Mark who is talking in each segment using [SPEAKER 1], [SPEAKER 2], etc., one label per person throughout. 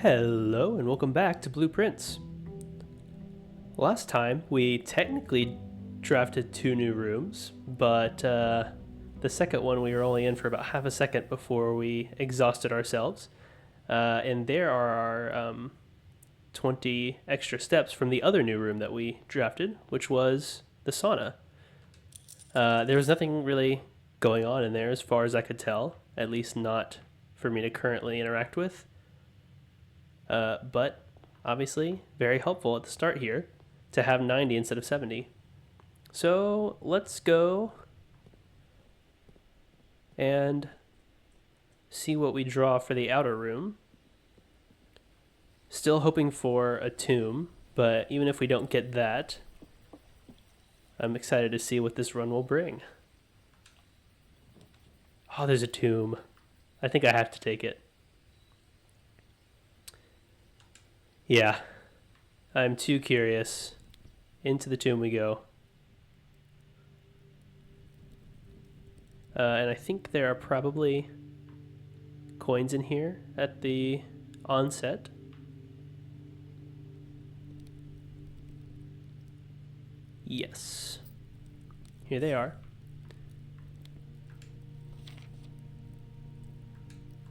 [SPEAKER 1] Hello and welcome back to Blueprints. Last time we technically drafted 2 new rooms, but the second one we were only in for about half a second before we exhausted ourselves. And there are our 20 extra steps from the other new room that we drafted, which was the sauna. There was nothing really going on in there as far as I could tell, at least not for me to currently interact with. But obviously very helpful at the start here to have 90 instead of 70. So let's go and see what we draw for the outer room. Still hoping for a tomb, but even if we don't get that, I'm excited to see what this run will bring. Oh, there's a tomb. I think I have to take it. Yeah, I'm too curious. Into the tomb we go. And I think there are probably coins in here at the onset. Yes. Here they are.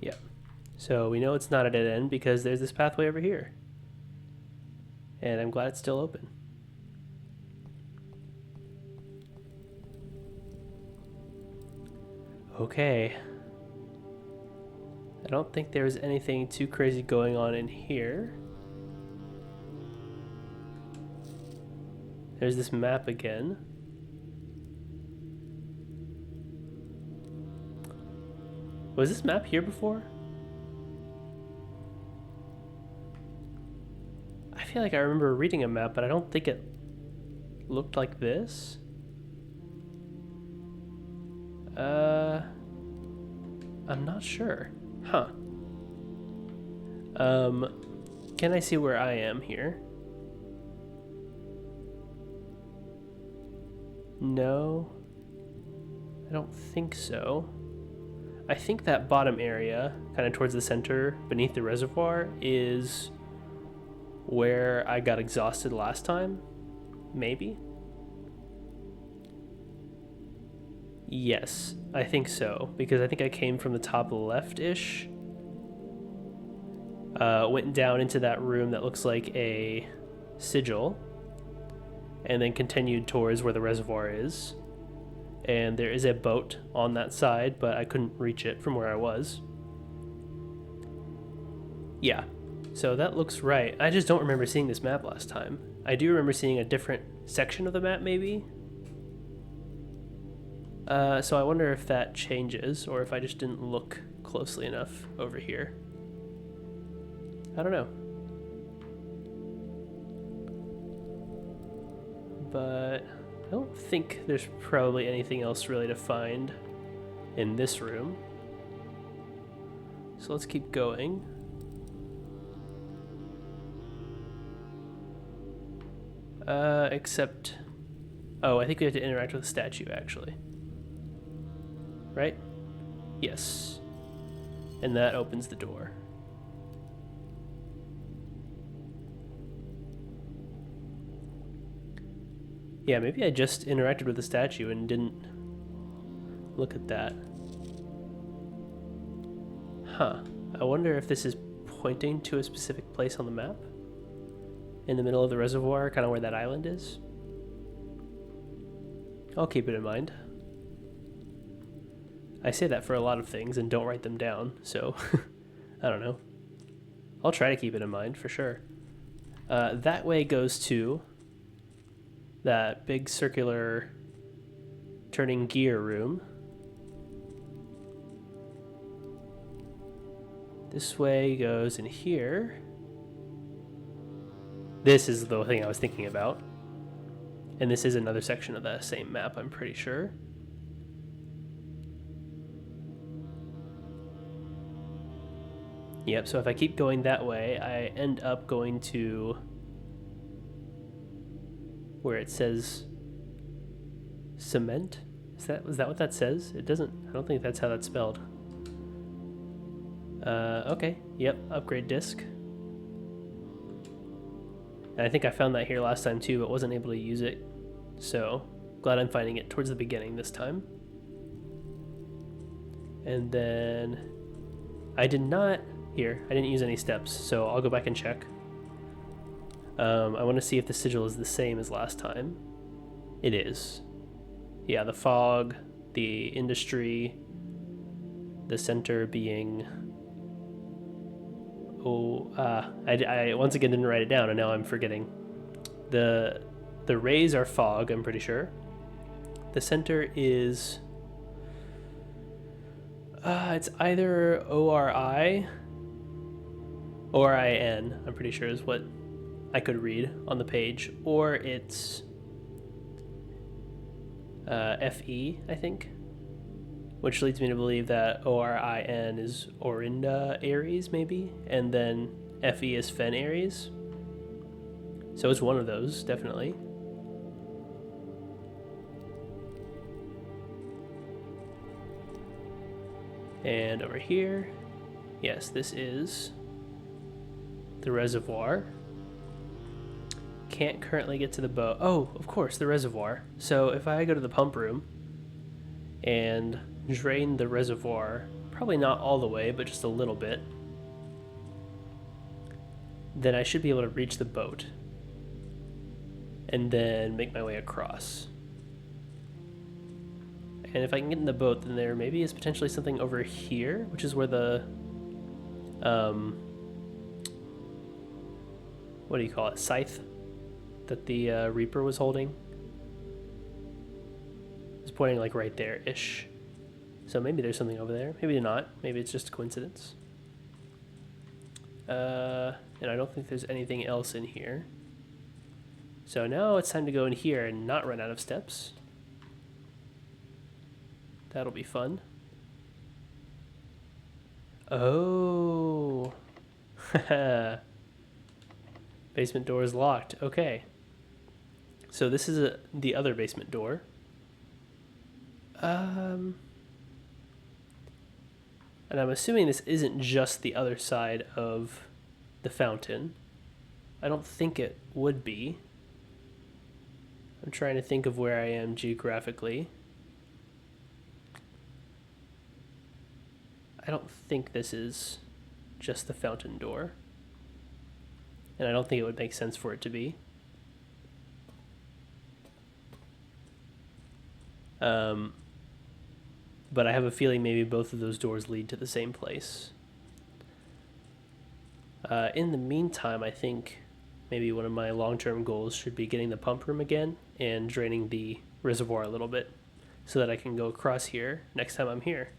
[SPEAKER 1] Yep. So we know it's not a dead end because there's this pathway over here. And I'm glad it's still open. Okay. I don't think there's anything too crazy going on in here. There's this map again. Was this map here before? I feel like I remember reading a map, but I don't think it looked like this. I'm not sure. Huh. Can I see where I am here? No. I don't think so. I think that bottom area, kind of towards the center, beneath the reservoir, is where I got exhausted last time. Maybe? Yes, I think so, because I think I came from the top left-ish. Went down into that room that looks like a sigil, and then continued towards where the reservoir is. And there is a boat on that side, but I couldn't reach it from where I was. Yeah, so that looks right. I just don't remember seeing this map last time. I do remember seeing a different section of the map, maybe. So I wonder if that changes, or if I just didn't look closely enough over here. I don't know. But I don't think there's probably anything else really to find in this room. So let's keep going. Except... Oh, I think we have to interact with the statue, actually. Right? Yes. And that opens the door. Yeah, maybe I just interacted with the statue and didn't look at that. Huh. I wonder if this is pointing to a specific place on the map? In the middle of the reservoir, kind of where that island is? I'll keep it in mind. I say that for a lot of things and don't write them down, so I don't know. I'll try to keep it in mind, for sure. That way goes to that big circular turning gear room. This way goes in here. This is the thing I was thinking about. And this is another section of that same map, I'm pretty sure. Yep, so if I keep going that way, I end up going to where it says cement. Is that what that says? It doesn't. I don't think that's how that's spelled. Okay. Yep. Upgrade disc. And I think I found that here last time too, but wasn't able to use it. So glad I'm finding it towards the beginning this time. And then I didn't use any steps, so I'll go back and check. I want to see if the sigil is the same as last time. It is. Yeah, the fog, the industry, the center being... I once again didn't write it down, and now I'm forgetting. The rays are fog, I'm pretty sure. The center is... it's either ORI, ORIN, I'm pretty sure is what I could read on the page, or it's FE, I think, which leads me to believe that ORIN is Orinda Aries, maybe, and then FE is Fen Aries. So it's one of those, definitely. And over here, yes, this is the reservoir. Can't currently get to the boat. Oh, of course, the reservoir. So if I go to the pump room and drain the reservoir, probably not all the way, but just a little bit, then I should be able to reach the boat and then make my way across. And if I can get in the boat, then there maybe is potentially something over here, which is where the, what do you call it, scythe that the Reaper was holding. It's pointing like right there-ish. So maybe there's something over there. Maybe not. Maybe it's just a coincidence. And I don't think there's anything else in here. So now it's time to go in here and not run out of steps. That'll be fun. Oh. Basement door is locked. Okay. So this is the other basement door. And I'm assuming this isn't just the other side of the fountain. I don't think it would be. I'm trying to think of where I am geographically. I don't think this is just the fountain door. And I don't think it would make sense for it to be. But I have a feeling maybe both of those doors lead to the same place. In the meantime, I think maybe one of my long-term goals should be getting the pump room again and draining the reservoir a little bit so that I can go across here next time I'm here.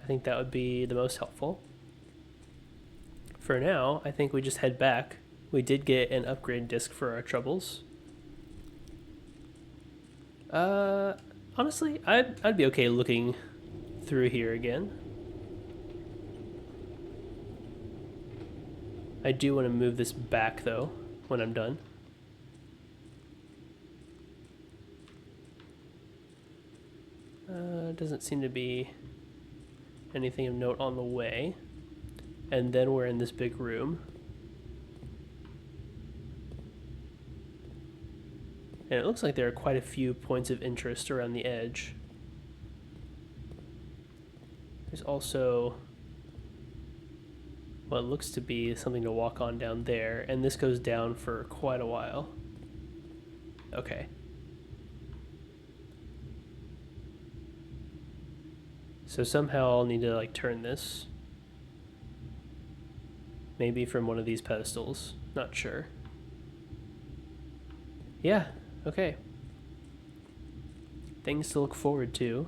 [SPEAKER 1] I think that would be the most helpful. For now, I think we just head back. We did get an upgrade disc for our troubles. Honestly, I'd be okay looking through here again. I do want to move this back though when I'm done. Doesn't seem to be anything of note on the way. And then we're in this big room. And it looks like there are quite a few points of interest around the edge. There's also what looks to be something to walk on down there, and this goes down for quite a while. Okay. So somehow I'll need to like turn this. Maybe from one of these pedestals, not sure. Yeah, okay. Things to look forward to.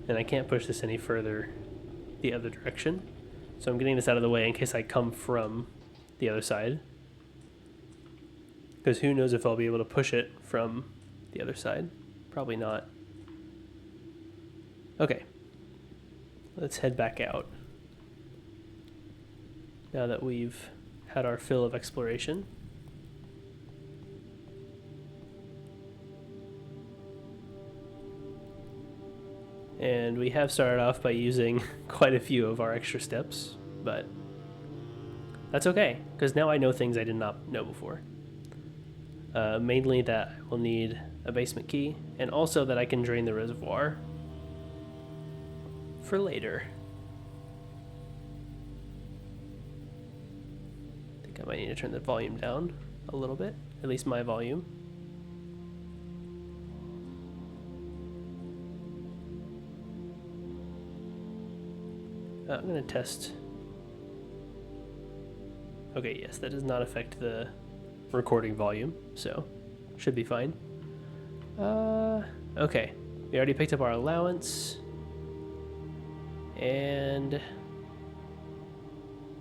[SPEAKER 1] And I can't push this any further the other direction. So I'm getting this out of the way in case I come from the other side. Because who knows if I'll be able to push it from the other side. Probably not. Okay. Let's head back out. Now that we've had our fill of exploration. And we have started off by using quite a few of our extra steps, but that's okay, because now I know things I did not know before. Mainly that I will need a basement key, and also that I can drain the reservoir for later. I think I might need to turn the volume down a little bit, at least my volume. I'm going to test. Okay, yes, that does not affect the recording volume, so should be fine. Okay, we already picked up our allowance. And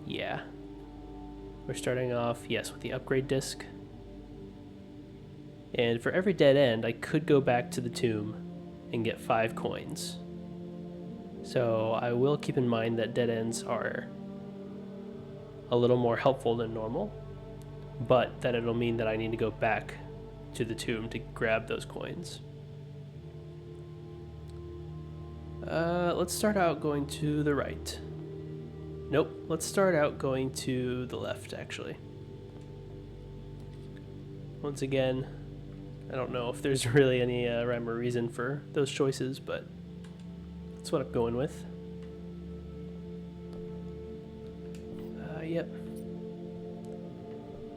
[SPEAKER 1] yeah, we're starting off, yes, with the upgrade disc. And for every dead end, I could go back to the tomb and get 5 coins. So I will keep in mind that dead ends are a little more helpful than normal, but that it'll mean that I need to go back to the tomb to grab those coins. Let's start out going to the right. Nope, let's start out going to the left, actually. Once again, I don't know if there's really any rhyme or reason for those choices, but that's what I'm going with. Yep.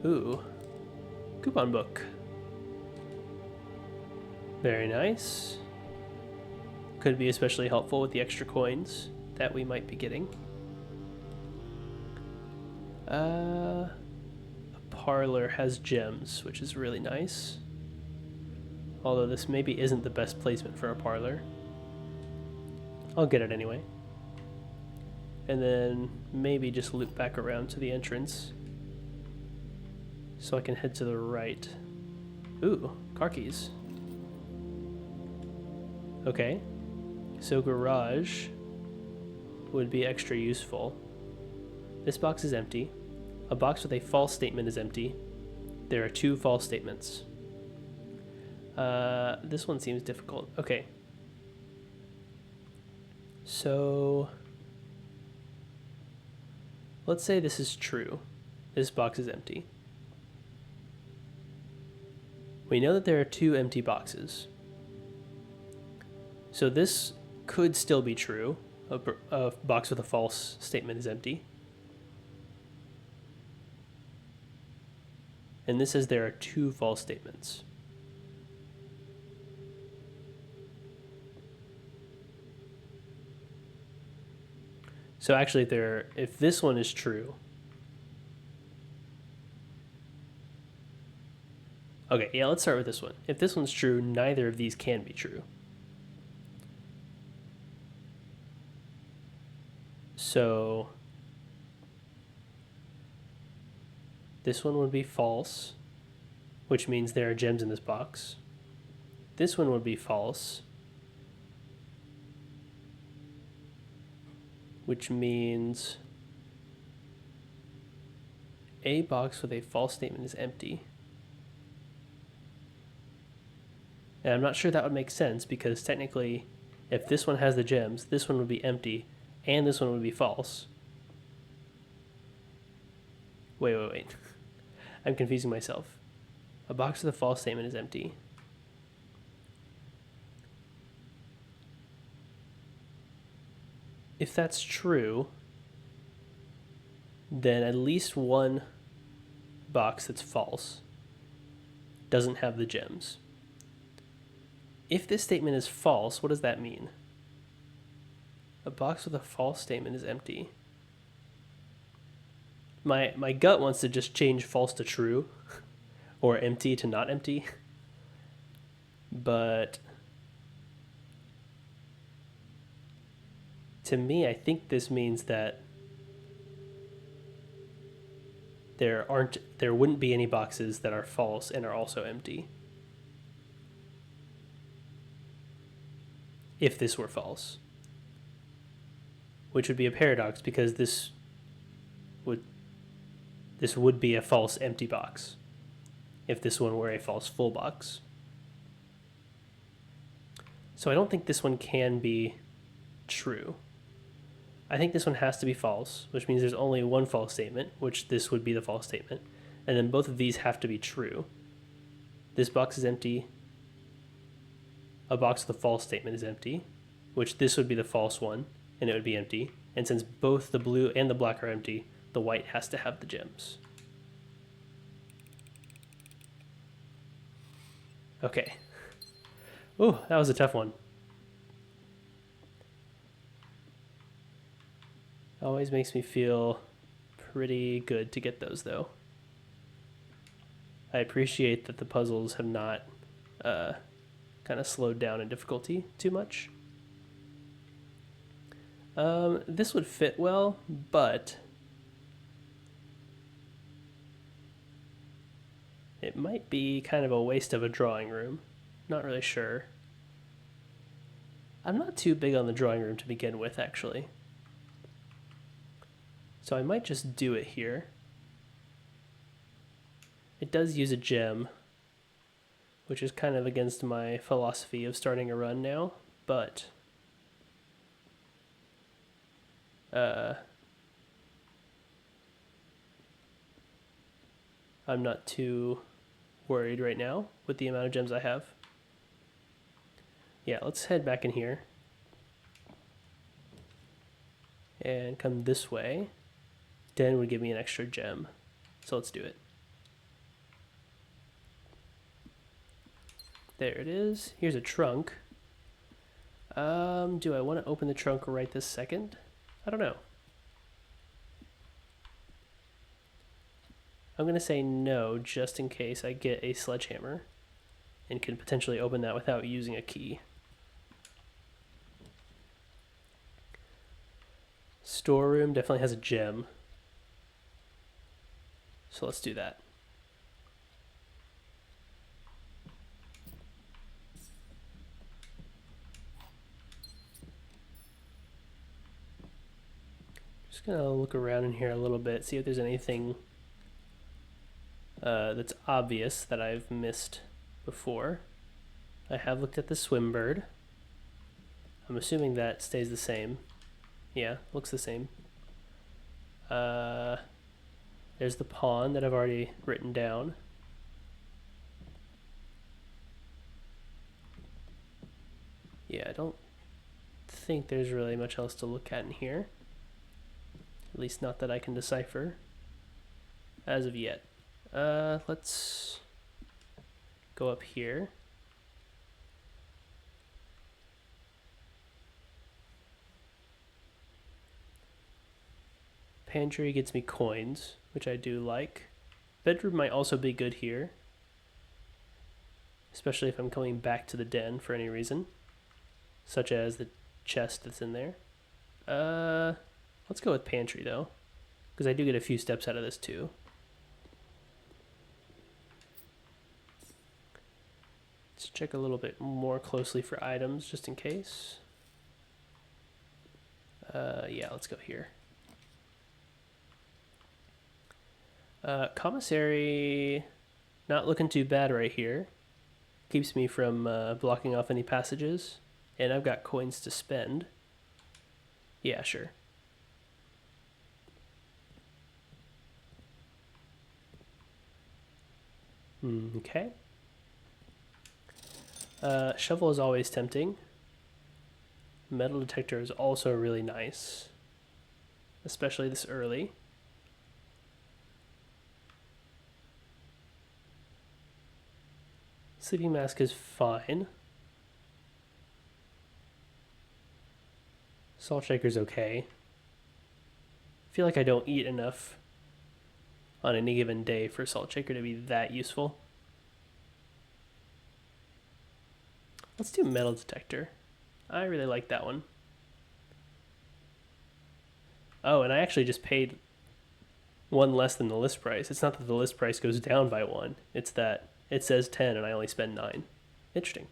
[SPEAKER 1] Ooh. Coupon book. Very nice. Could be especially helpful with the extra coins that we might be getting. A parlor has gems, which is really nice. Although this maybe isn't the best placement for a parlor. I'll get it anyway. And then maybe just loop back around to the entrance so I can head to the right. Ooh, car keys. Okay, so garage would be extra useful. This box is empty. A box with a false statement is empty. There are 2 false statements. This one seems difficult. Okay. So let's say this is true. This box is empty. We know that there are 2 empty boxes. So this could still be true. A box with a false statement is empty. And this says there are 2 false statements. So actually, if this one is true, okay, yeah, let's start with this one. If this one's true, neither of these can be true. So this one would be false, which means there are gems in this box. This one would be false, which means a box with a false statement is empty. And I'm not sure that would make sense because technically, if this one has the gems, this one would be empty, and this one would be false. Wait. I'm confusing myself. A box with a false statement is empty. If that's true, then at least one box that's false doesn't have the gems. If this statement is false, what does that mean? A box with a false statement is empty. My gut wants to just change false to true or empty to not empty. But to me, I think this means that there wouldn't be any boxes that are false and are also empty. If this were false. Which would be a paradox because this would be a false empty box if this one were a false full box. So I don't think this one can be true. I think this one has to be false, which means there's only one false statement, which this would be the false statement. And then both of these have to be true. This box is empty. A box with a false statement is empty, which this would be the false one, and it would be empty. And since both the blue and the black are empty, the white has to have the gems. Okay. Ooh, that was a tough one. Always makes me feel pretty good to get those, though. I appreciate that the puzzles have not kind of slowed down in difficulty too much. This would fit well, but it might be kind of a waste of a drawing room. Not really sure. I'm not too big on the drawing room to begin with, actually. So I might just do it here. It does use a gem, which is kind of against my philosophy of starting a run now, but I'm not too worried right now with the amount of gems I have. Yeah, let's head back in here and come this way. Den would give me an extra gem, so let's do it. There it is. Here's a trunk. Do I want to open the trunk right this second? I don't know. I'm going to say no, just in case I get a sledgehammer and can potentially open that without using a key. Storeroom definitely has a gem. So let's do that. Just gonna look around in here a little bit, see if there's anything that's obvious that I've missed before. I have looked at the swim bird. I'm assuming that stays the same. Yeah, looks the same. There's the pond that I've already written down. Yeah, I don't think there's really much else to look at in here. At least not that I can decipher as of yet. Let's go up here. Pantry gets me coins, which I do like. Bedroom might also be good here, especially if I'm coming back to the den for any reason, such as the chest that's in there. Let's go with pantry though, because I do get a few steps out of this too. Let's check a little bit more closely for items just in case. Yeah, let's go here. Commissary, not looking too bad right here. Keeps me from blocking off any passages. And I've got coins to spend. Yeah, sure. Okay. Shovel is always tempting. Metal detector is also really nice, especially this early. Sleeping mask is fine. Salt shaker's okay. I feel like I don't eat enough on any given day for salt shaker to be that useful. Let's do metal detector. I really like that one. Oh, and I actually just paid one less than the list price. It's not that the list price goes down by one. It's that it says 10 and I only spend 9. Interesting.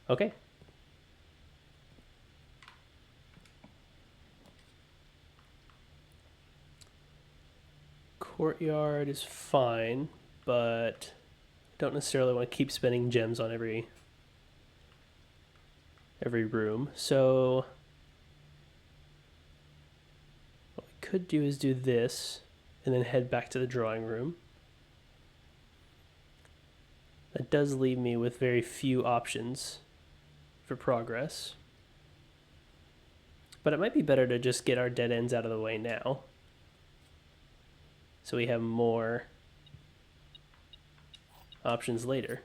[SPEAKER 1] Okay. Courtyard is fine, but don't necessarily want to keep spending gems on every every room. So what we could do is do this and then head back to the drawing room. That does leave me with very few options for progress. But it might be better to just get our dead ends out of the way now, so we have more options later.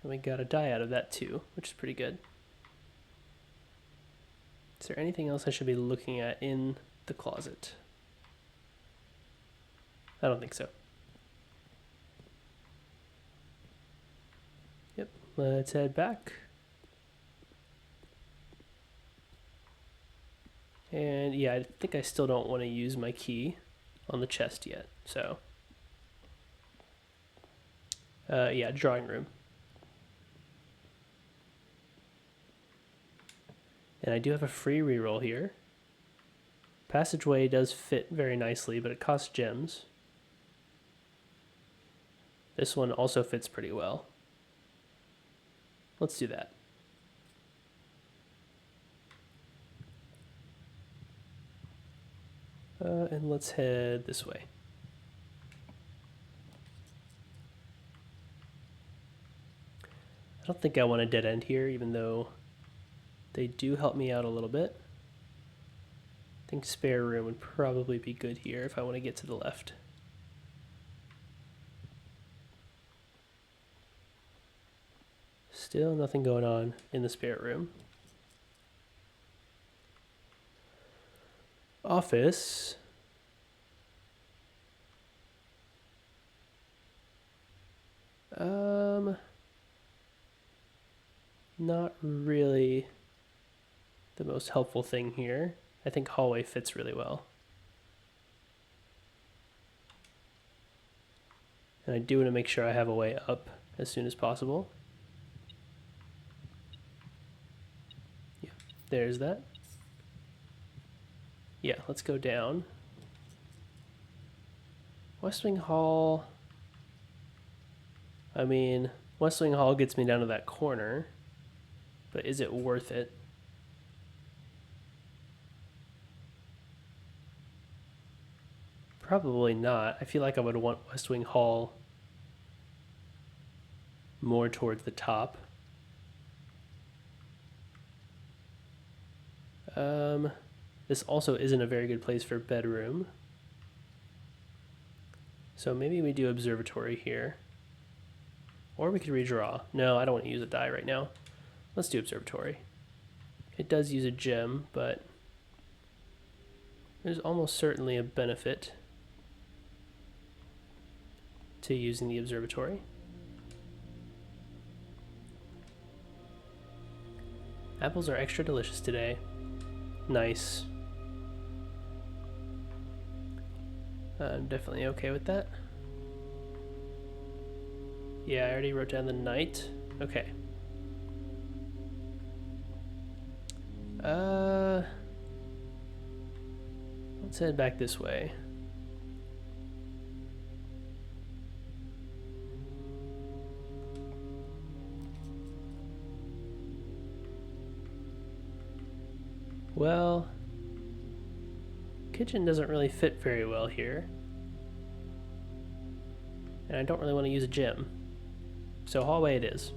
[SPEAKER 1] And we got a die out of that too, which is pretty good. Is there anything else I should be looking at in the closet? I don't think so. Yep, let's head back. And yeah, I think I still don't want to use my key on the chest yet, so. Yeah, drawing room. And I do have a free reroll here. Passageway does fit very nicely, but it costs gems. This one also fits pretty well. Let's do that. And let's head this way. I don't think I want a dead end here, even though they do help me out a little bit. I think spare room would probably be good here if I want to get to the left. Still nothing going on in the spare room. Office. Not really the most helpful thing here. I think hallway fits really well. And I do want to make sure I have a way up as soon as possible. Yeah, there's that. Yeah, let's go down. West Wing Hall. I mean, West Wing Hall gets me down to that corner, but is it worth it? Probably not. I feel like I would want West Wing Hall more towards the top. This also isn't a very good place for bedroom. So maybe we do observatory here. Or we could redraw. No, I don't want to use a die right now. Let's do observatory. It does use a gem, but there's almost certainly a benefit to using the observatory. Apples are extra delicious today. Nice. I'm definitely okay with that. Yeah, I already wrote down the night. Okay. Let's head back this way. Well, kitchen doesn't really fit very well here. And I don't really want to use a gym. So hallway it is.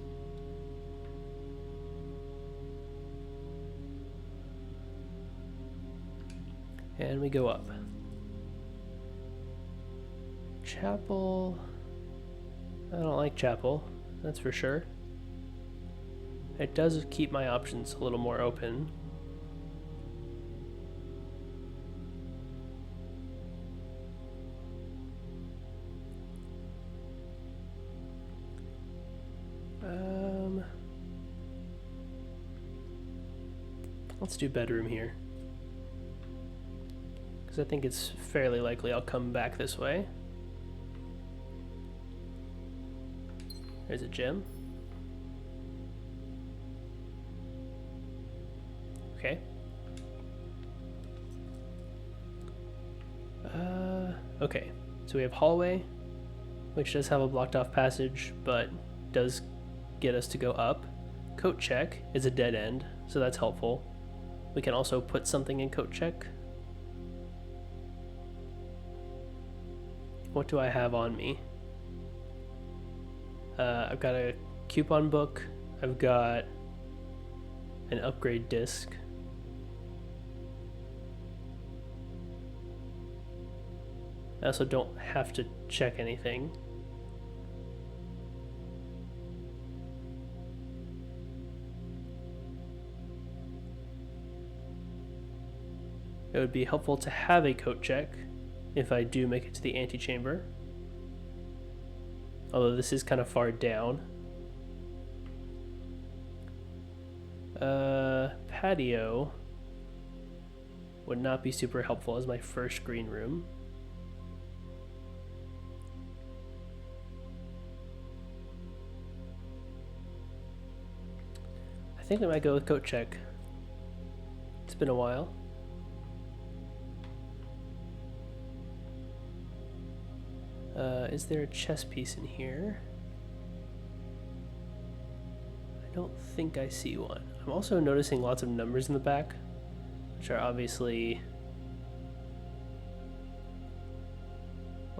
[SPEAKER 1] And we go up. Chapel. I don't like chapel, that's for sure. It does keep my options a little more open. Let's do bedroom here, because I think it's fairly likely I'll come back this way. There's a gym. Okay. Okay, so we have hallway, which does have a blocked off passage, but does get us to go up. Coat check is a dead end, so that's helpful. We can also put something in coat check. What do I have on me? I've got a coupon book. I've got an upgrade disc. I also don't have to check anything. It would be helpful to have a coat check if I do make it to the antechamber. Although this is kind of far down. Patio would not be super helpful as my first green room. I think I might go with coat check. It's been a while. Is there a chess piece in here? I don't think I see one. I'm also noticing lots of numbers in the back, which are obviously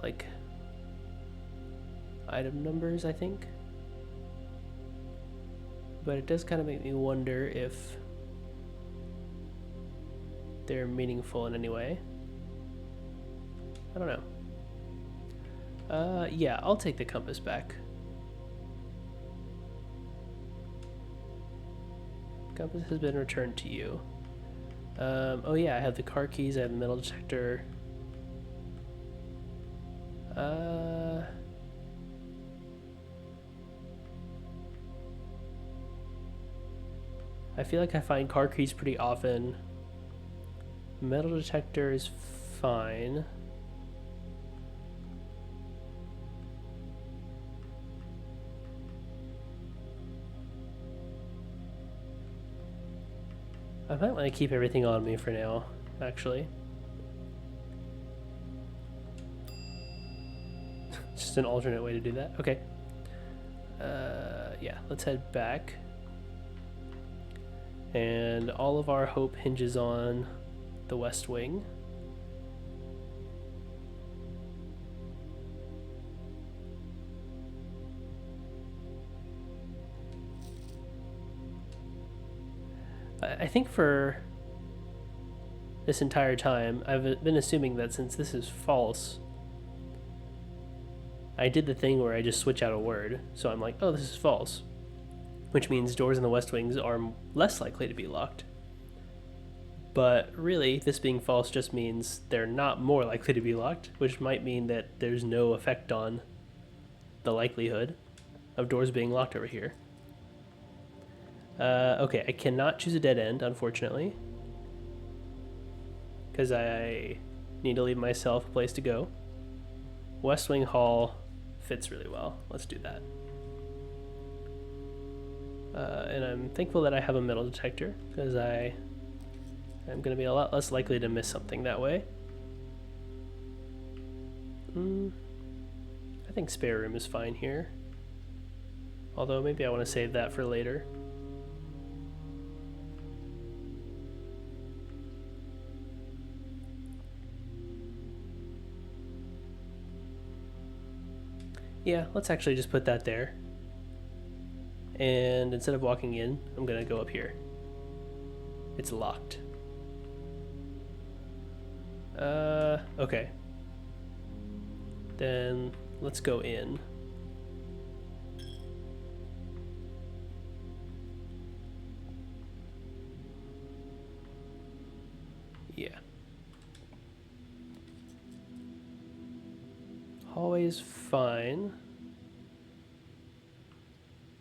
[SPEAKER 1] like item numbers, I think. But it does kind of make me wonder if they're meaningful in any way. I don't know. Yeah, I'll take the compass back. Compass has been returned to you. Oh yeah, I have the car keys, I have the metal detector. I feel like I find car keys pretty often. Metal detector is fine. I might want to keep everything on me for now, actually. Just an alternate way to do that. Okay. Yeah, let's head back. And all of our hope hinges on the West Wing. I think for this entire time, I've been assuming that since this is false, I did the thing where I just switch out a word. So I'm like, oh, this is false, which means doors in the West Wings are less likely to be locked. But really, this being false just means they're not more likely to be locked, which might mean that there's no effect on the likelihood of doors being locked over here. Okay, I cannot choose a dead end, unfortunately, because I need to leave myself a place to go. West Wing Hall fits really well. Let's do that. And I'm thankful that I have a metal detector, because I'm going to be a lot less likely to miss something that way. I think spare room is fine here. Although maybe I want to save that for later. Yeah, let's actually just put that there. And instead of walking in, I'm going to go up here. It's locked. Okay. Then let's go in. Yeah. Hallway's fine.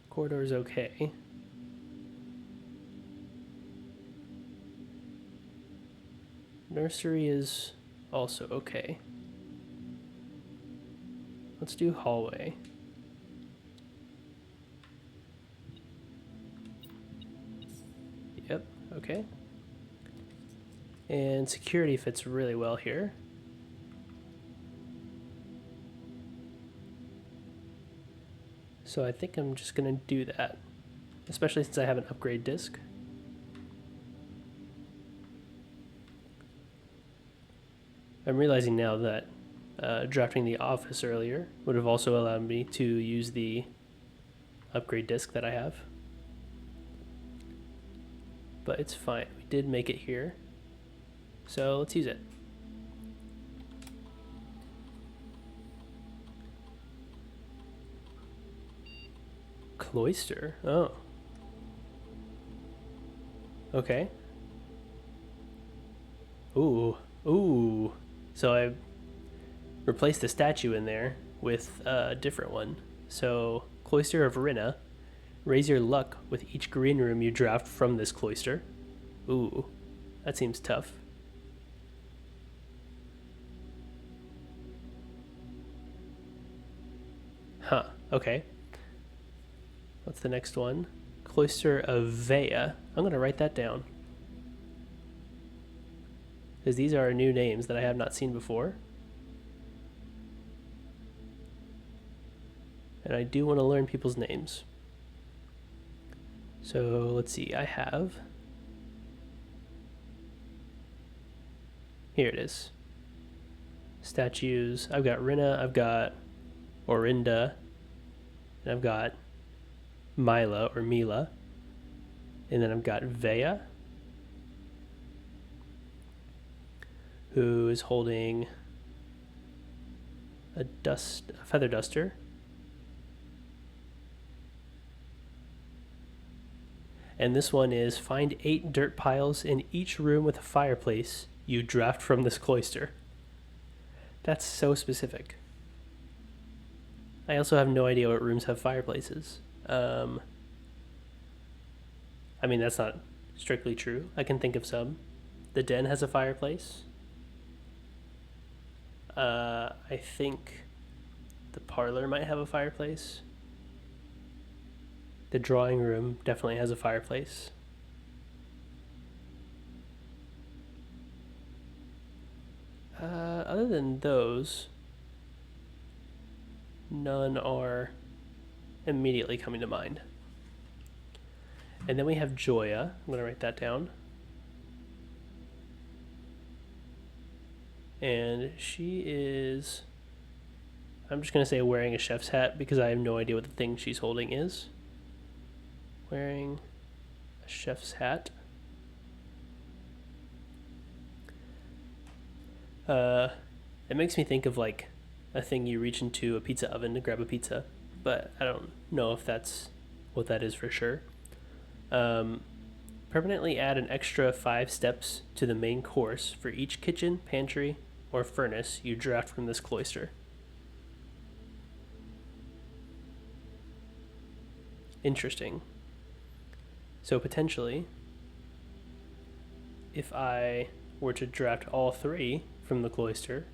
[SPEAKER 1] Corridor's okay. Nursery is also okay. Let's do hallway. Yep, okay. And security fits really well here. So I think I'm just going to do that, especially since I have an upgrade disc. I'm realizing now that drafting the office earlier would have also allowed me to use the upgrade disc that I have. But it's fine. We did make it here. So let's use it. Cloister. Oh. Okay. Ooh. Ooh. So I replaced the statue in there with a different one. So, Cloister of Rinna. Raise your luck with each green room you draft from this cloister. Ooh. That seems tough. Huh. Okay. What's the next one? Cloister of Vea. I'm going to write that down, because these are new names that I have not seen before. And I do want to learn people's names. So let's see, I have... Here it is. Statues. I've got Rinna, I've got Orinda, and I've got Mila or Mila. And then I've got Vea, who is holding a feather duster. And this one is find 8 dirt piles in each room with a fireplace you draft from this cloister. That's so specific. I also have no idea what rooms have fireplaces. I mean, that's not strictly true. I can think of some. The den has a fireplace. I think the parlor might have a fireplace. The drawing room definitely has a fireplace. Other than those, none are immediately coming to mind. And then we have Joya. I'm going to write that down. And she is... I'm just going to say wearing a chef's hat because I have no idea what the thing she's holding is. Wearing a chef's hat. It makes me think of like a thing you reach into a pizza oven to grab a pizza, but I don't know if that's what that is for sure. Permanently add an extra 5 steps to the main course for each kitchen, pantry, or furnace you draft from this cloister. Interesting. So potentially, if I were to draft all 3 from the cloister,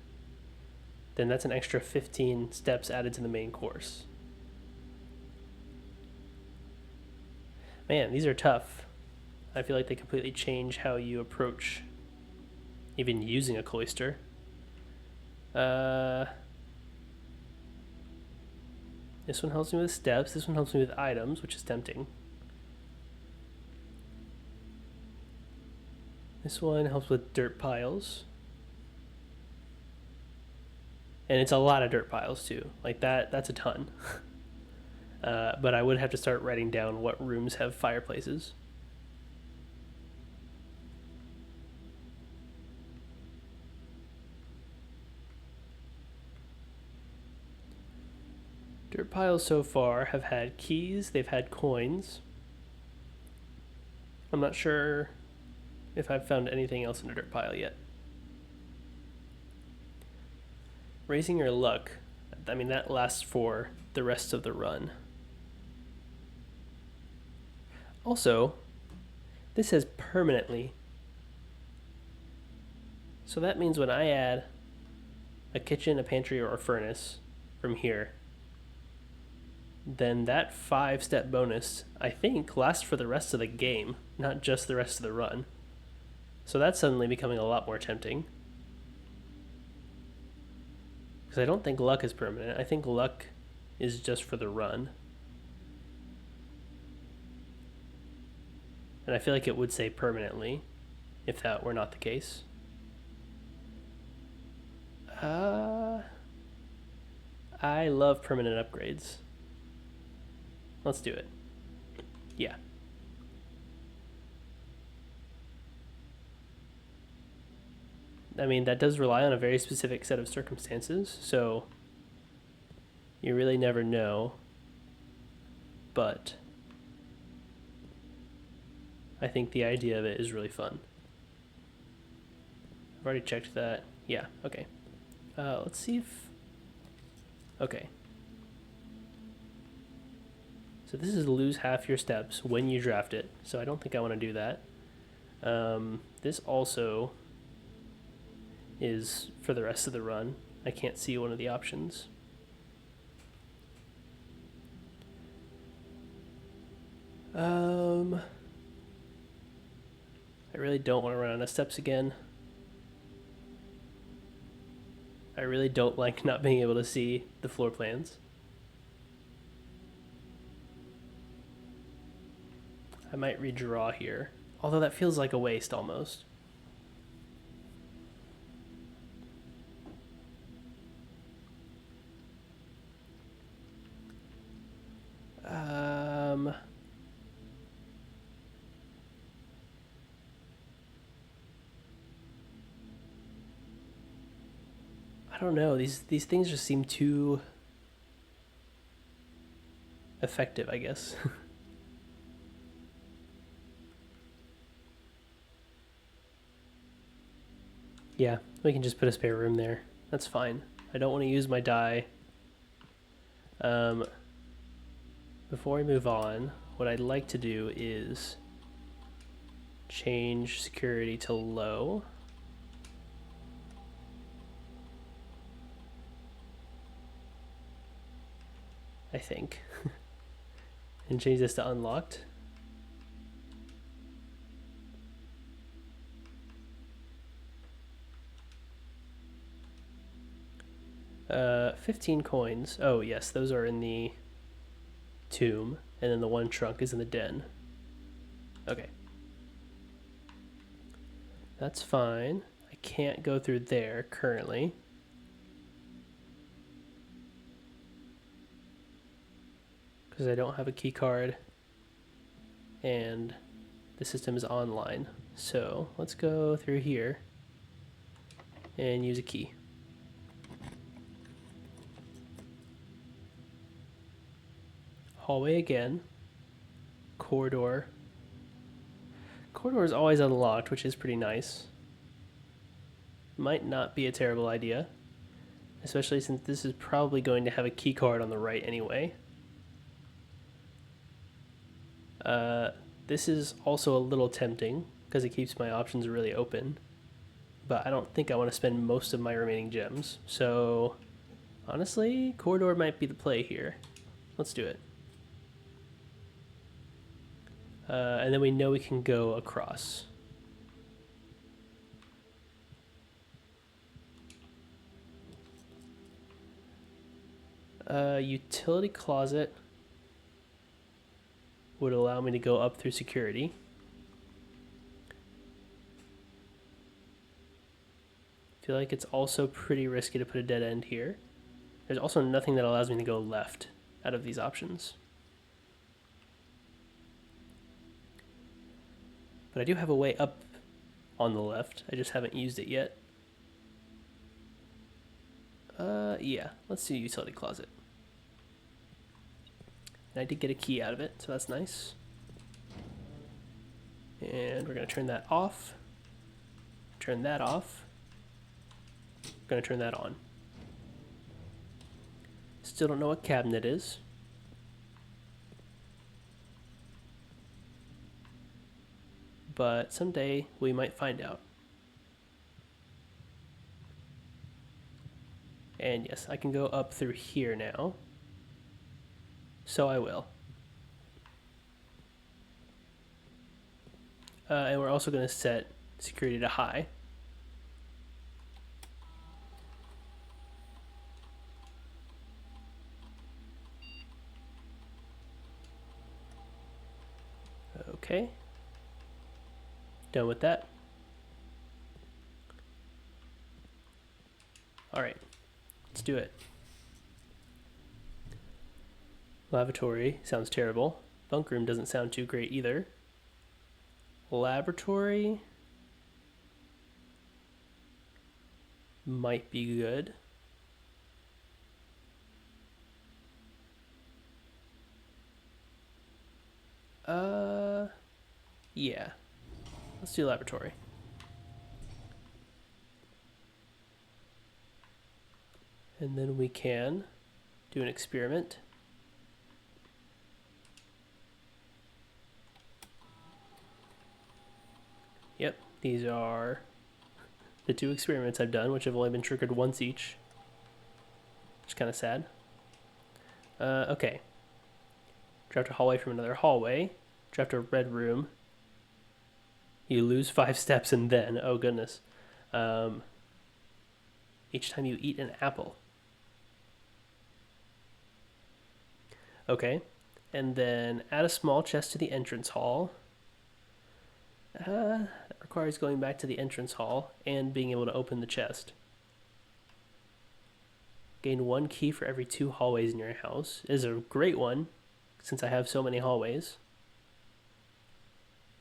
[SPEAKER 1] then that's an extra 15 steps added to the main course. Man, these are tough. I feel like they completely change how you approach even using a cloister. This one helps me with steps. This one helps me with items, which is tempting. This one helps with dirt piles. And it's a lot of dirt piles too. Like that's a ton. But I would have to start writing down what rooms have fireplaces. Dirt piles so far have had keys, they've had coins. I'm not sure if I've found anything else in a dirt pile yet. Raising your luck, I mean, that lasts for the rest of the run. Also, this says permanently. So that means when I add a kitchen, a pantry, or a furnace from here, then that 5-step bonus, I think, lasts for the rest of the game, not just the rest of the run. So that's suddenly becoming a lot more tempting. Because I don't think luck is permanent. I think luck is just for the run. And I feel like it would say permanently if that were not the case. I love permanent upgrades. Let's do it. Yeah. I mean, that does rely on a very specific set of circumstances, so you really never know. But I think the idea of it is really fun. I've already checked that. Yeah, okay. Let's see if... Okay. So this is lose half your steps when you draft it, so I don't think I want to do that. This also is for the rest of the run. I can't see one of the options. I really don't want to run out of steps again. I really don't like not being able to see the floor plans. I might redraw here, although that feels like a waste almost. I don't know. These things just seem too effective, I guess. Yeah, we can just put a spare room there. That's fine. I don't want to use my die. Before we move on, what I'd like to do is change security to low. I think. And change this to unlocked. 15 coins. Oh yes, those are in the tomb, and then the one trunk is in the den. Okay. That's fine. I can't go through there currently. Because I don't have a key card and the system is online. So let's go through here and use a key. Hallway again. Corridor. Corridor is always unlocked, which is pretty nice. Might not be a terrible idea, especially since this is probably going to have a key card on the right anyway. This is also a little tempting because it keeps my options really open, but I don't think I want to spend most of my remaining gems. So honestly, corridor might be the play here. Let's do it. And then we know we can go across. Utility closet would allow me to go up through security. I feel like it's also pretty risky to put a dead end here. There's also nothing that allows me to go left out of these options. But I do have a way up on the left. I just haven't used it yet. Yeah, let's do utility closet. And I did get a key out of it, so that's nice. And we're gonna turn that off. Turn that off. We're gonna turn that on. Still don't know what cabinet is. But someday we might find out. And yes, I can go up through here now. So I will. And we're also going to set security to high. Okay. Done with that. Alright, let's do it. Lavatory sounds terrible. Bunk room doesn't sound too great either. Laboratory might be good. Yeah. Let's do laboratory. And then we can do an experiment. Yep, these are the 2 experiments I've done, which have only been triggered once each. Which is kind of sad. Okay. Draft a hallway from another hallway. Draft a red room. You lose 5 steps and then, oh goodness. Each time you eat an apple. Okay. And then add a small chest to the entrance hall. That requires going back to the entrance hall and being able to open the chest. Gain 1 key for every 2 hallways in your house. Is a great one, since I have so many hallways.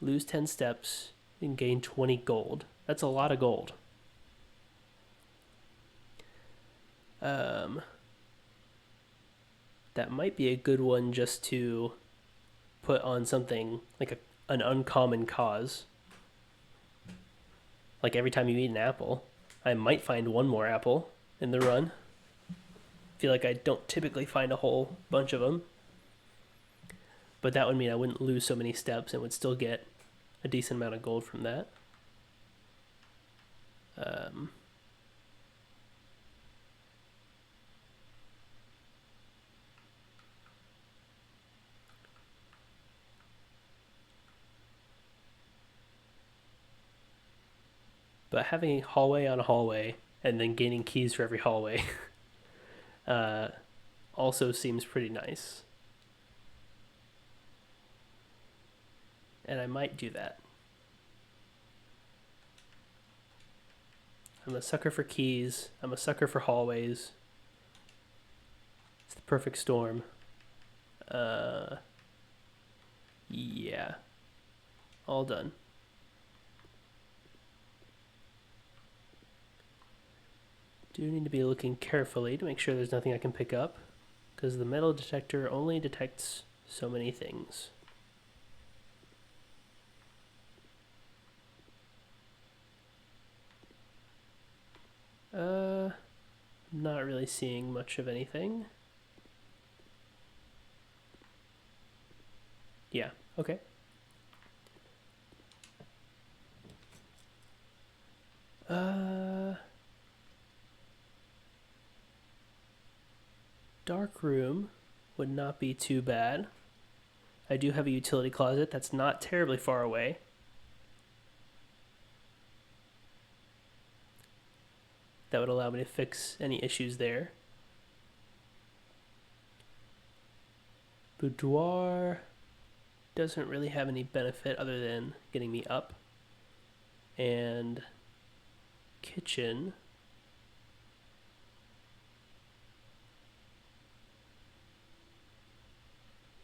[SPEAKER 1] Lose 10 steps and gain 20 gold. That's a lot of gold. That might be a good one just to put on something like an uncommon cause. Like every time you eat an apple, I might find 1 more apple in the run. Feel like I don't typically find a whole bunch of them. But that would mean I wouldn't lose so many steps and would still get a decent amount of gold from that. But having a hallway on a hallway and then gaining keys for every hallway also seems pretty nice. And I might do that. I'm a sucker for keys. I'm a sucker for hallways. It's the perfect storm. Yeah. All done. Do need to be looking carefully to make sure there's nothing I can pick up, because the metal detector only detects so many things. Not really seeing much of anything. Yeah, okay. Dark room would not be too bad. I do have a utility closet that's not terribly far away. That would allow me to fix any issues there. Boudoir doesn't really have any benefit other than getting me up. And kitchen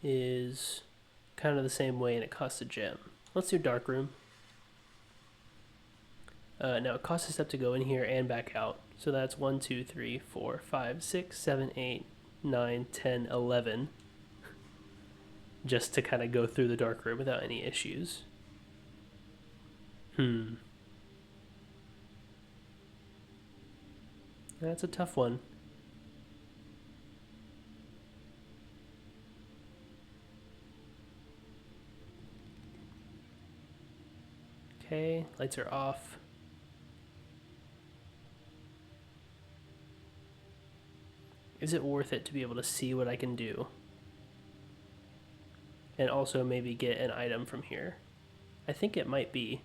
[SPEAKER 1] is kind of the same way and it costs a gem. Let's do dark room. Now it costs a step to go in here and back out. So that's 1, 2, 3, 4, 5, 6, 7, 8, 9, 10, 11. Just to kind of go through the dark room without any issues. That's a tough one. Okay, lights are off. Is it worth it to be able to see what I can do? And also maybe get an item from here. I think it might be.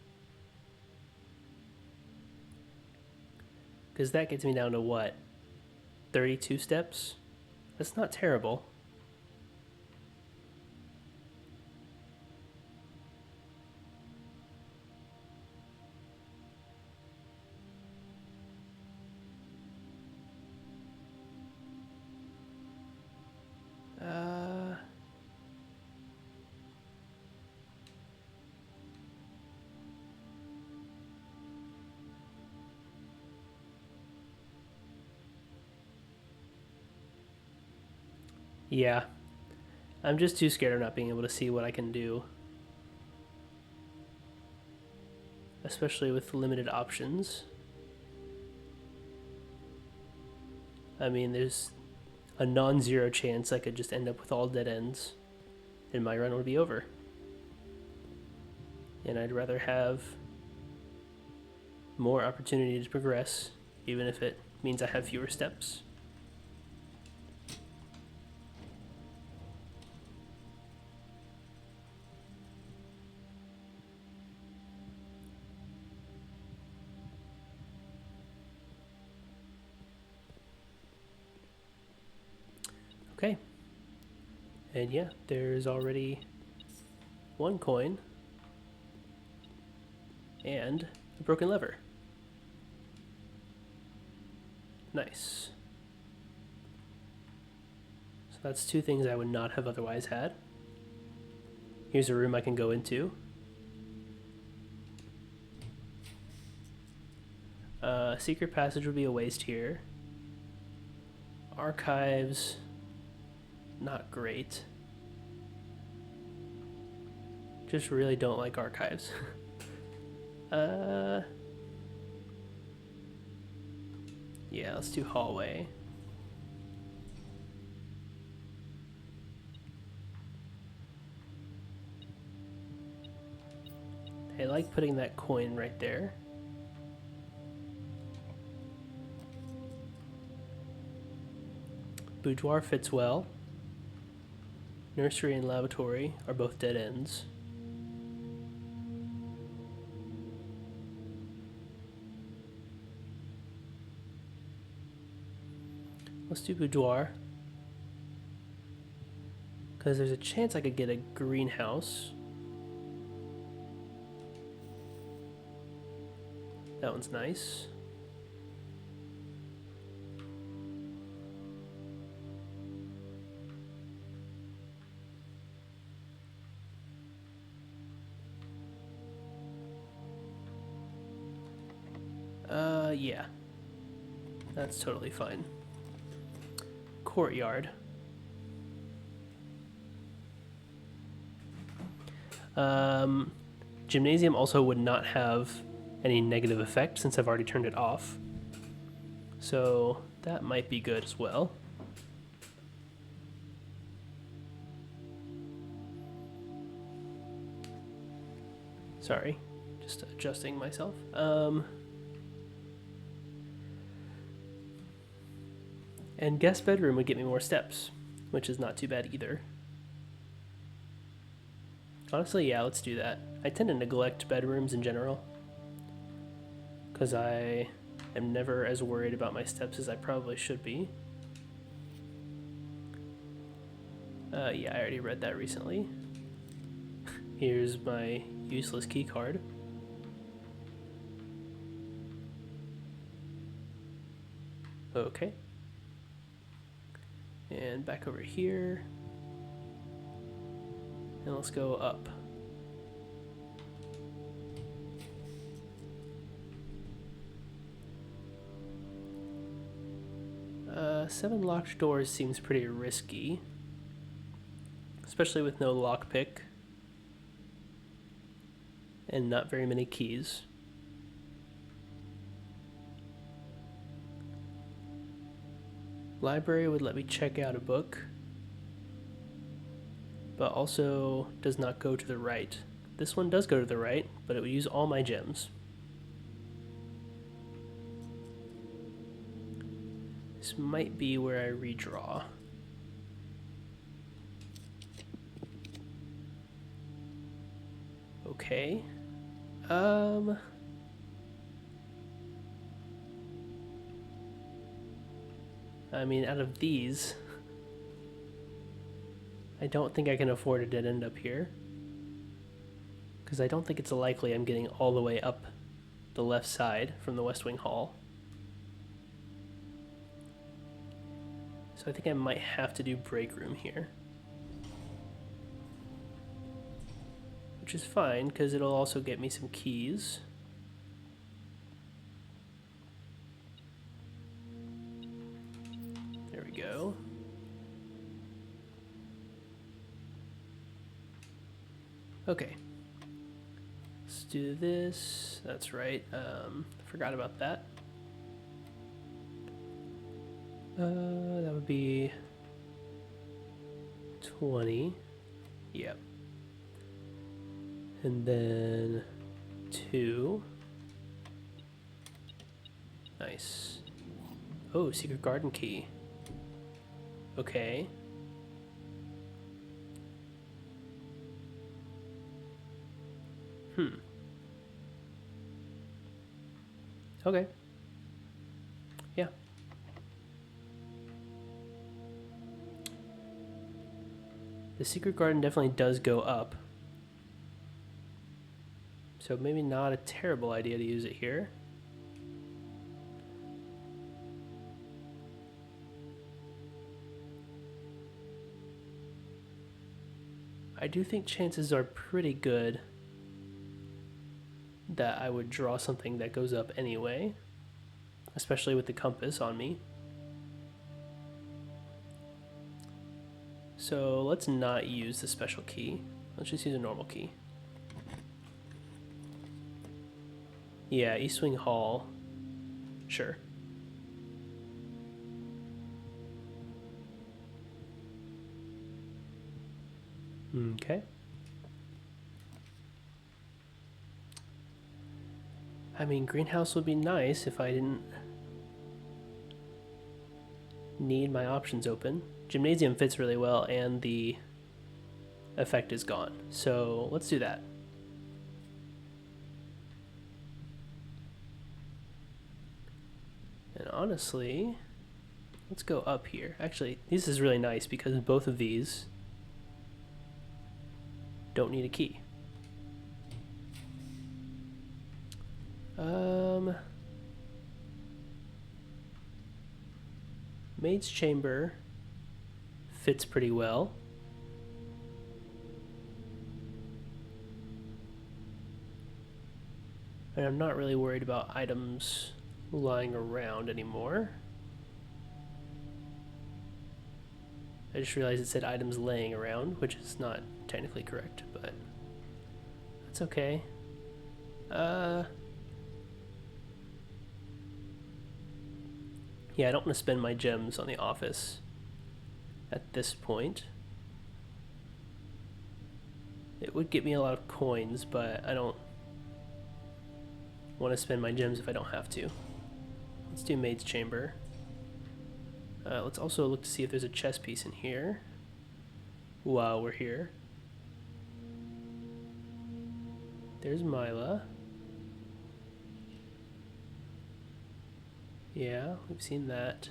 [SPEAKER 1] Because that gets me down to what? 32 steps? That's not terrible. Uh... Yeah. I'm just too scared of not being able to see what I can do. Especially with limited options. I mean, there's a non-zero chance I could just end up with all dead ends and my run would be over. And I'd rather have more opportunity to progress, even if it means I have fewer steps. Okay. And yeah, there's already one coin and a broken lever. Nice. So that's two things I would not have otherwise had. Here's a room I can go into. Secret passage would be a waste here. Archives, not great. Just really don't like archives. Yeah, let's do hallway. I like putting that coin right there. Boudoir fits well. Nursery and lavatory are both dead ends. Let's do boudoir. Because there's a chance I could get a greenhouse. That one's nice. Yeah. That's totally fine. Courtyard. Gymnasium also would not have any negative effect since I've already turned it off. So that might be good as well. Sorry, just adjusting myself. And guest bedroom would get me more steps, which is not too bad either. Honestly, yeah, let's do that. I tend to neglect bedrooms in general, because I am never as worried about my steps as I probably should be. Yeah, I already read that recently. Here's my useless key card. Okay. And back over here. And let's go up. Seven locked doors seems pretty risky, especially with no lockpick and not very many keys. Library would let me check out a book, but also does not go to the right. This one does go to the right, but it would use all my gems. This might be where I redraw. Okay. I mean, out of these, I don't think I can afford a dead end up here, because I don't think it's likely I'm getting all the way up the left side from the West Wing Hall. So I think I might have to do break room here. Which is fine, because it'll also get me some keys. There we go. Okay. Let's do this. That's right. Forgot about that. That would be 20. Yep. And then 2. Nice. Oh, secret garden key. Okay. Okay. Yeah. The secret garden definitely does go up. So maybe not a terrible idea to use it here. I do think chances are pretty good that I would draw something that goes up anyway, especially with the compass on me. So let's not use the special key. Let's just use a normal key. Yeah, East Wing Hall. Sure. Okay. I mean, greenhouse would be nice if I didn't need my options open. Gymnasium fits really well and the effect is gone. So let's do that. And honestly, let's go up here. Actually, this is really nice because both of these don't need a key. Maid's Chamber fits pretty well. And I'm not really worried about items lying around anymore. I just realized it said items laying around, which is not technically correct, but that's okay. Yeah, I don't want to spend my gems on the office at this point. It would get me a lot of coins, but I don't want to spend my gems if I don't have to. Let's do Maid's Chamber. Let's also look to see if there's a chess piece in here while we're here. There's Mila. Yeah, we've seen that.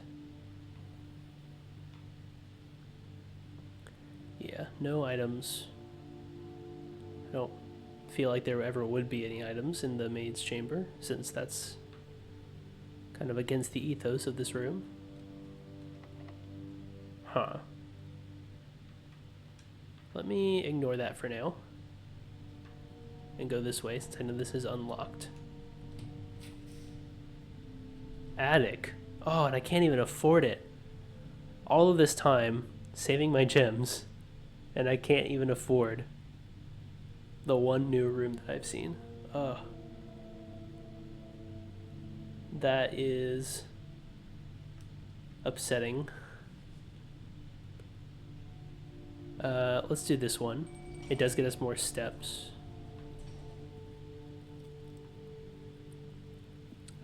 [SPEAKER 1] Yeah, no items. I don't feel like there ever would be any items in the Maid's Chamber, since that's kind of against the ethos of this room. Huh. Let me ignore that for now and go this way since I know this is unlocked. Attic. Oh, and I can't even afford it. All of this time saving my gems, and I can't even afford the one new room that I've seen. Ugh. That is upsetting. Let's do this one. It does get us more steps.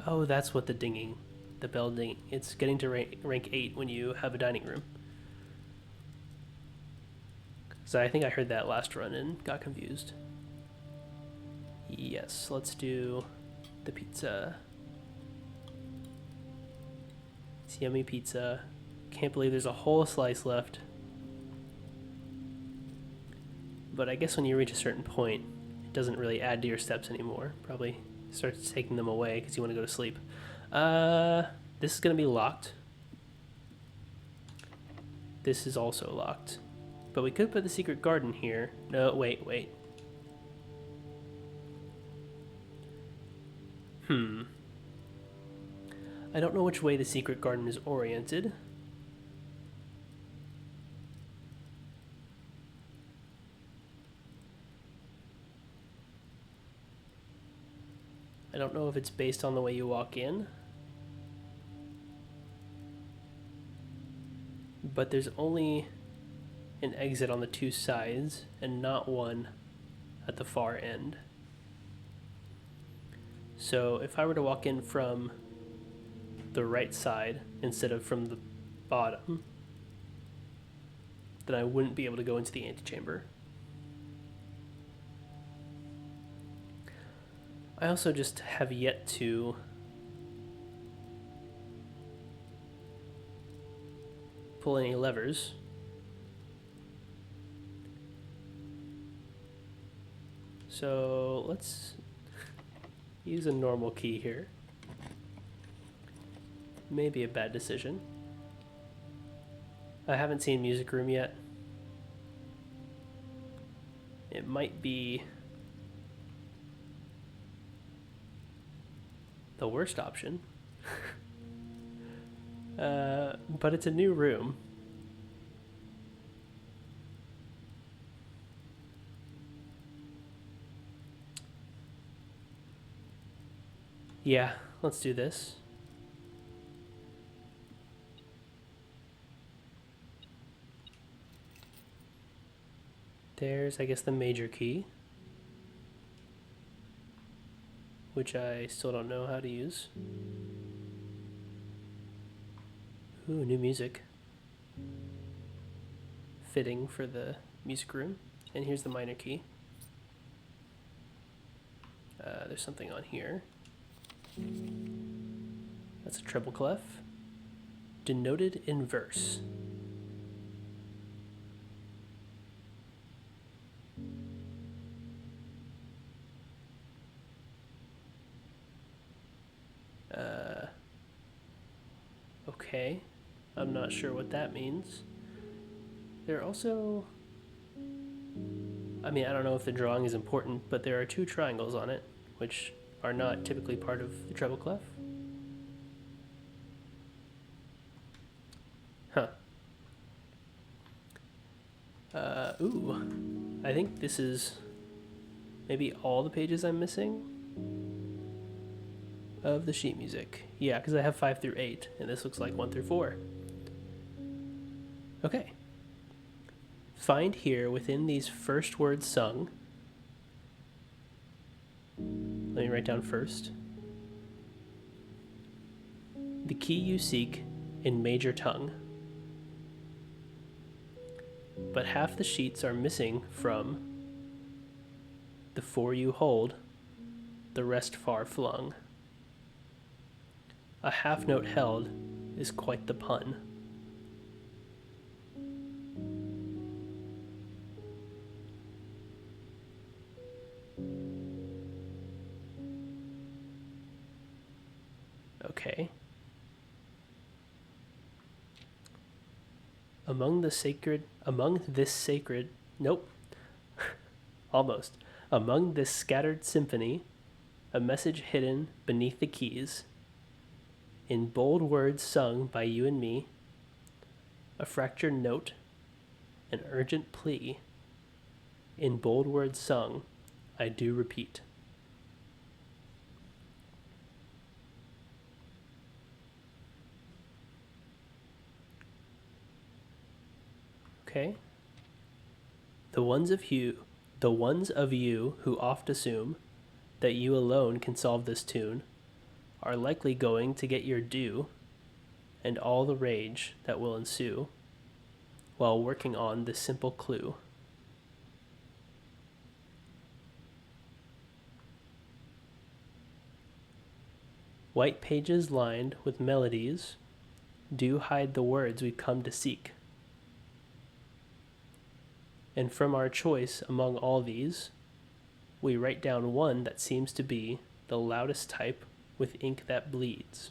[SPEAKER 1] Oh, that's what the dinging, the bell dinging. It's getting to rank 8 when you have a dining room. So I think I heard that last run and got confused. Yes, let's do the pizza. It's yummy pizza. Can't believe there's a whole slice left. But I guess when you reach a certain point, it doesn't really add to your steps anymore. Probably starts taking them away because you want to go to sleep. This is going to be locked. This is also locked. But we could put the secret garden here. No, wait. I don't know which way the secret garden is oriented. I don't know if it's based on the way you walk in. But there's only an exit on the two sides and not one at the far end. So if I were to walk in from the right side instead of from the bottom, then I wouldn't be able to go into the antechamber. I also just have yet to pull any levers. So let's use a normal key here. Maybe a bad decision. I haven't seen Music Room yet. It might be the worst option. But it's a new room. Yeah, let's do this. There's, I guess, the major key, which I still don't know how to use. Ooh, new music. Fitting for the music room. And here's the minor key. There's something on here. That's a treble clef. Denoted in verse. Okay. I'm not sure what that means. There are also... I mean, I don't know if the drawing is important, but there are two triangles on it, which are not typically part of the treble clef. Huh. Ooh. I think this is maybe all the pages I'm missing of the sheet music. Yeah, because I have 5 through 8, and this looks like 1 through 4. Okay. Find here within these first words sung. Let me write down first. The key you seek in major tongue. But half the sheets are missing from the 4 you hold, the rest far flung. A half note held is quite the pun. Okay. Among this sacred, nope, almost. Among this scattered symphony, a message hidden beneath the keys, in bold words sung by you and me, a fractured note, an urgent plea, in bold words sung, I do repeat. Okay. The ones of you who oft assume that you alone can solve this tune are likely going to get your due and all the rage that will ensue while working on this simple clue. White pages lined with melodies do hide the words we've come to seek. And from our choice among all these, we write down one that seems to be the loudest type with ink that bleeds.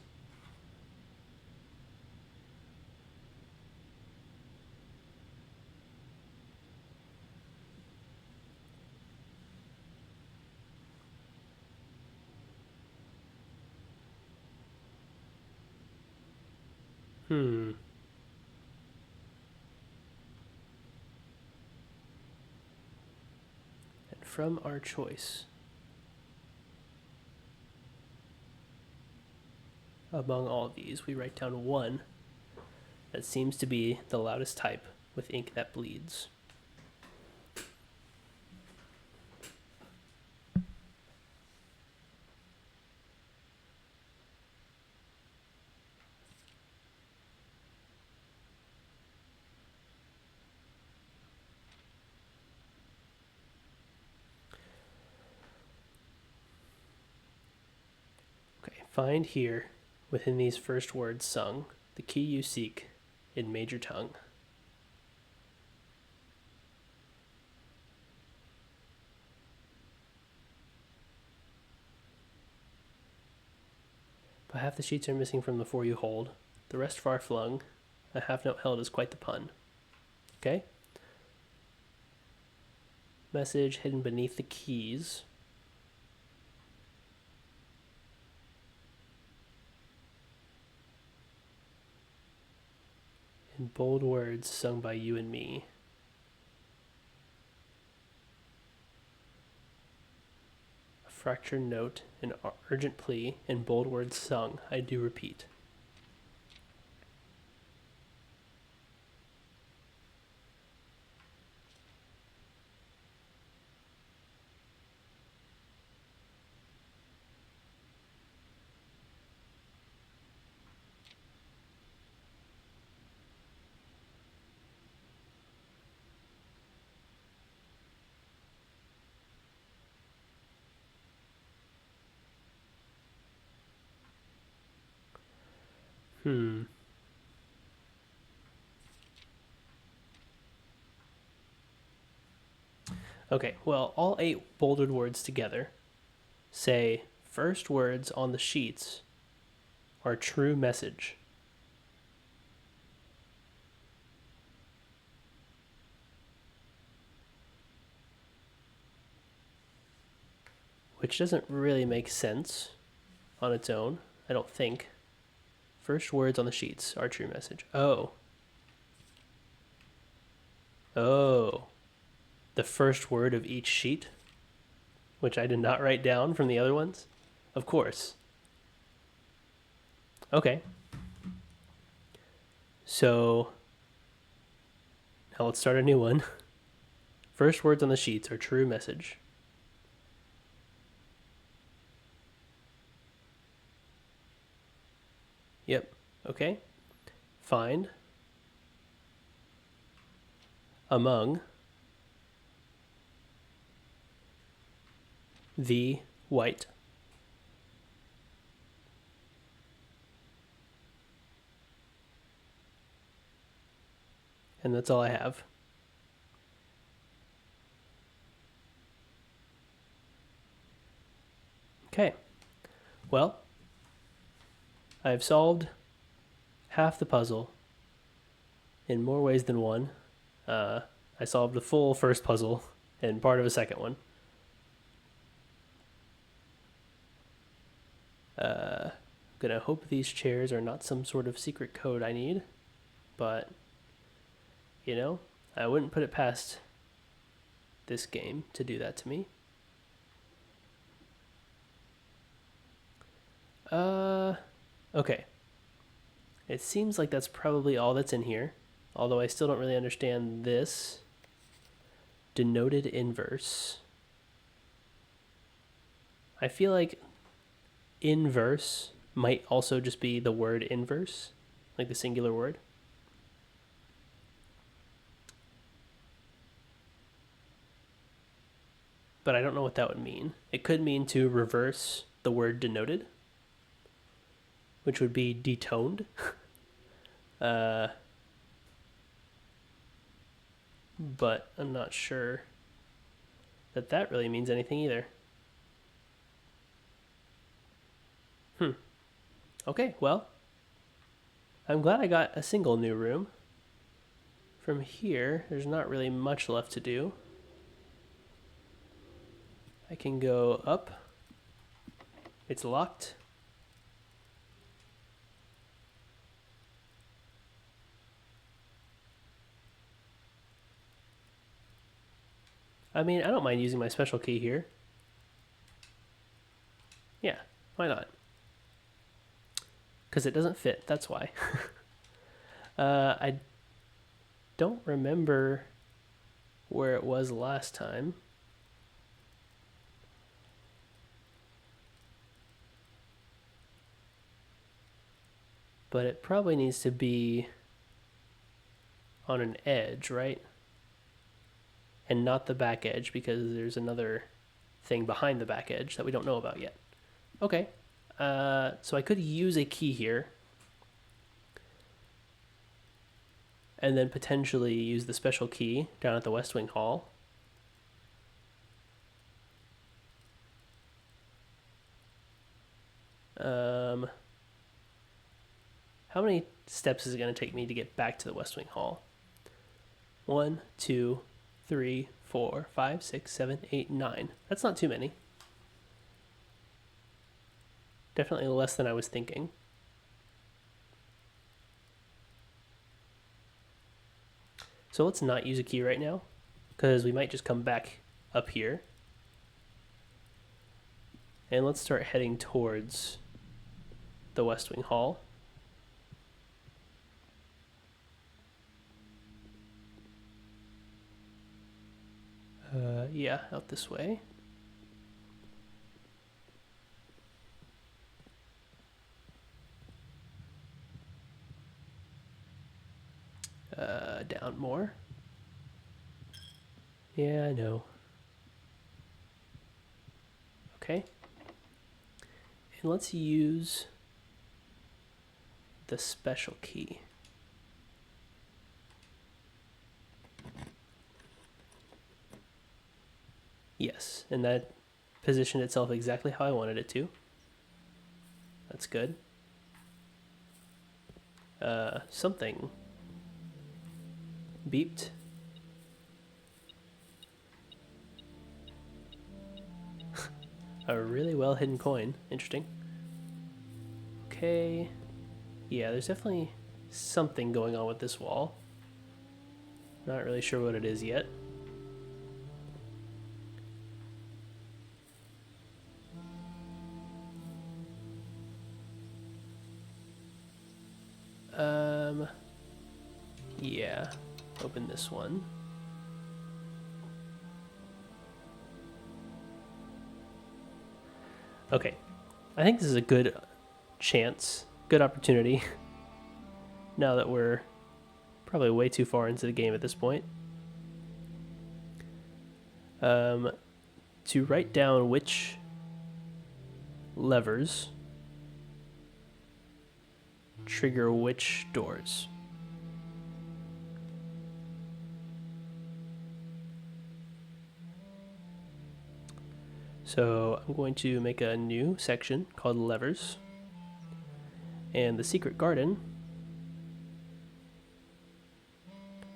[SPEAKER 1] And from our choice, among all of these, we write down one that seems to be the loudest type with ink that bleeds. Okay, find here, within these first words sung, the key you seek in major tongue. But half the sheets are missing from the four you hold, the rest far flung, a half note held is quite the pun. Okay? Message hidden beneath the keys. In bold words sung by you and me. A fractured note, an urgent plea, in bold words sung, I do repeat. Okay, well, all 8 bolded words together say first words on the sheets are true message. Which doesn't really make sense on its own, I don't think. First words on the sheets are true message. Oh. The first word of each sheet, which I did not write down from the other ones? Of course. Okay. So, now let's start a new one. First words on the sheets are true message. Yep. Okay. Find among the white. And that's all I have. Okay. Well, I've solved half the puzzle in more ways than one. I solved the full first puzzle and part of a second one. I'm gonna hope these chairs are not some sort of secret code I need, but, you know, I wouldn't put it past this game to do that to me. Okay. It seems like that's probably all that's in here, although I still don't really understand this. Denoted inverse. I feel like inverse might also just be the word inverse, like the singular word. But I don't know what that would mean. It could mean to reverse the word denoted, which would be detoned. But I'm not sure that really means anything either. Okay, well, I'm glad I got a single new room. From here, there's not really much left to do. I can go up. It's locked. I mean, I don't mind using my special key here. Yeah, why not? Because it doesn't fit, that's why. I don't remember where it was last time. But it probably needs to be on an edge, right? And not the back edge, because there's another thing behind the back edge that we don't know about yet. Okay, so I could use a key here. And then potentially use the special key down at the West Wing Hall. How many steps is it going to take me to get back to the West Wing Hall? 1, 2, 3, 4, 5, 6, 7, 8, 9. That's not too many. Definitely less than I was thinking. So let's not use a key right now, because we might just come back up here. And let's start heading towards the West Wing Hall. Yeah, out this way. Down more. Yeah, I know. Okay. And let's use the special key. Yes, and that positioned itself exactly how I wanted it to. That's good. Something beeped. A really well hidden coin. Interesting. Okay. Yeah, there's definitely something going on with this wall. Not really sure what it is yet. Yeah. Open this one. Okay. I think this is a good chance, good opportunity, now that we're probably way too far into the game at this point, to write down which levers trigger which doors. So I'm going to make a new section called levers, and the secret garden,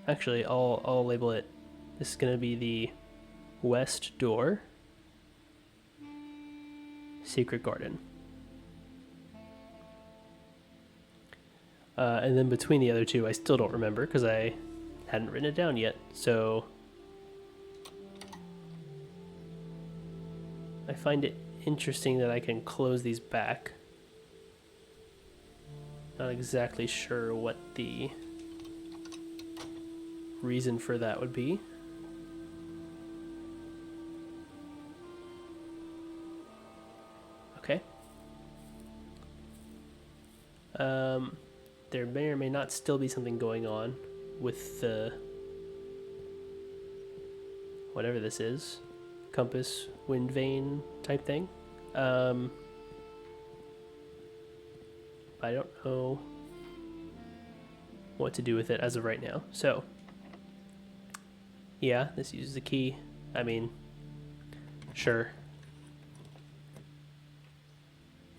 [SPEAKER 1] actually I'll label it, this is going to be the west door, secret garden. And then between the other two, I still don't remember because I hadn't written it down yet. So I find it interesting that I can close these back. Not exactly sure what the reason for that would be. Okay. There may or may not still be something going on with the whatever this is, compass, wind vane type thing. I don't know what to do with it as of right now. So, yeah, this uses the key. I mean, sure.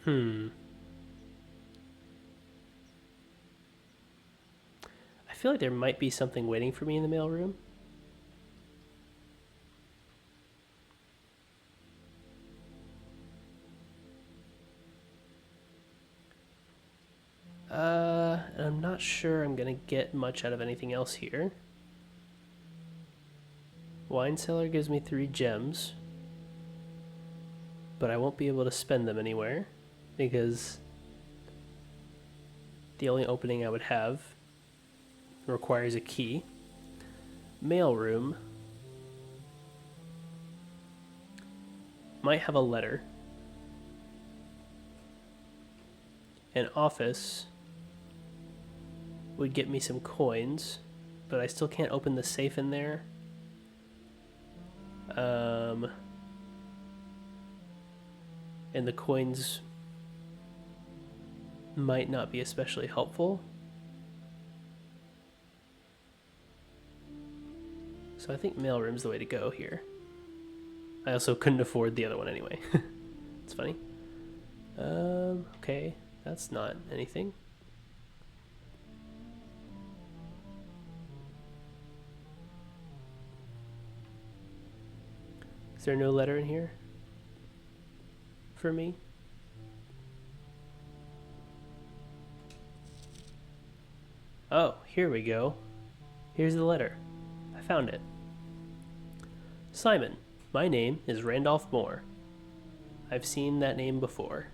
[SPEAKER 1] I feel like there might be something waiting for me in the mailroom. And I'm not sure I'm gonna get much out of anything else here. Wine cellar gives me 3 gems, but I won't be able to spend them anywhere because the only opening I would have requires a key. Mailroom might have a letter. An office would get me some coins, but I still can't open the safe in there. And the coins might not be especially helpful. So I think mailroom's the way to go here. I also couldn't afford the other one anyway. It's funny. Okay, that's not anything. Is there no letter in here for me? Oh, here we go. Here's the letter. I found it. Simon, my name is Randolph Moore. I've seen that name before.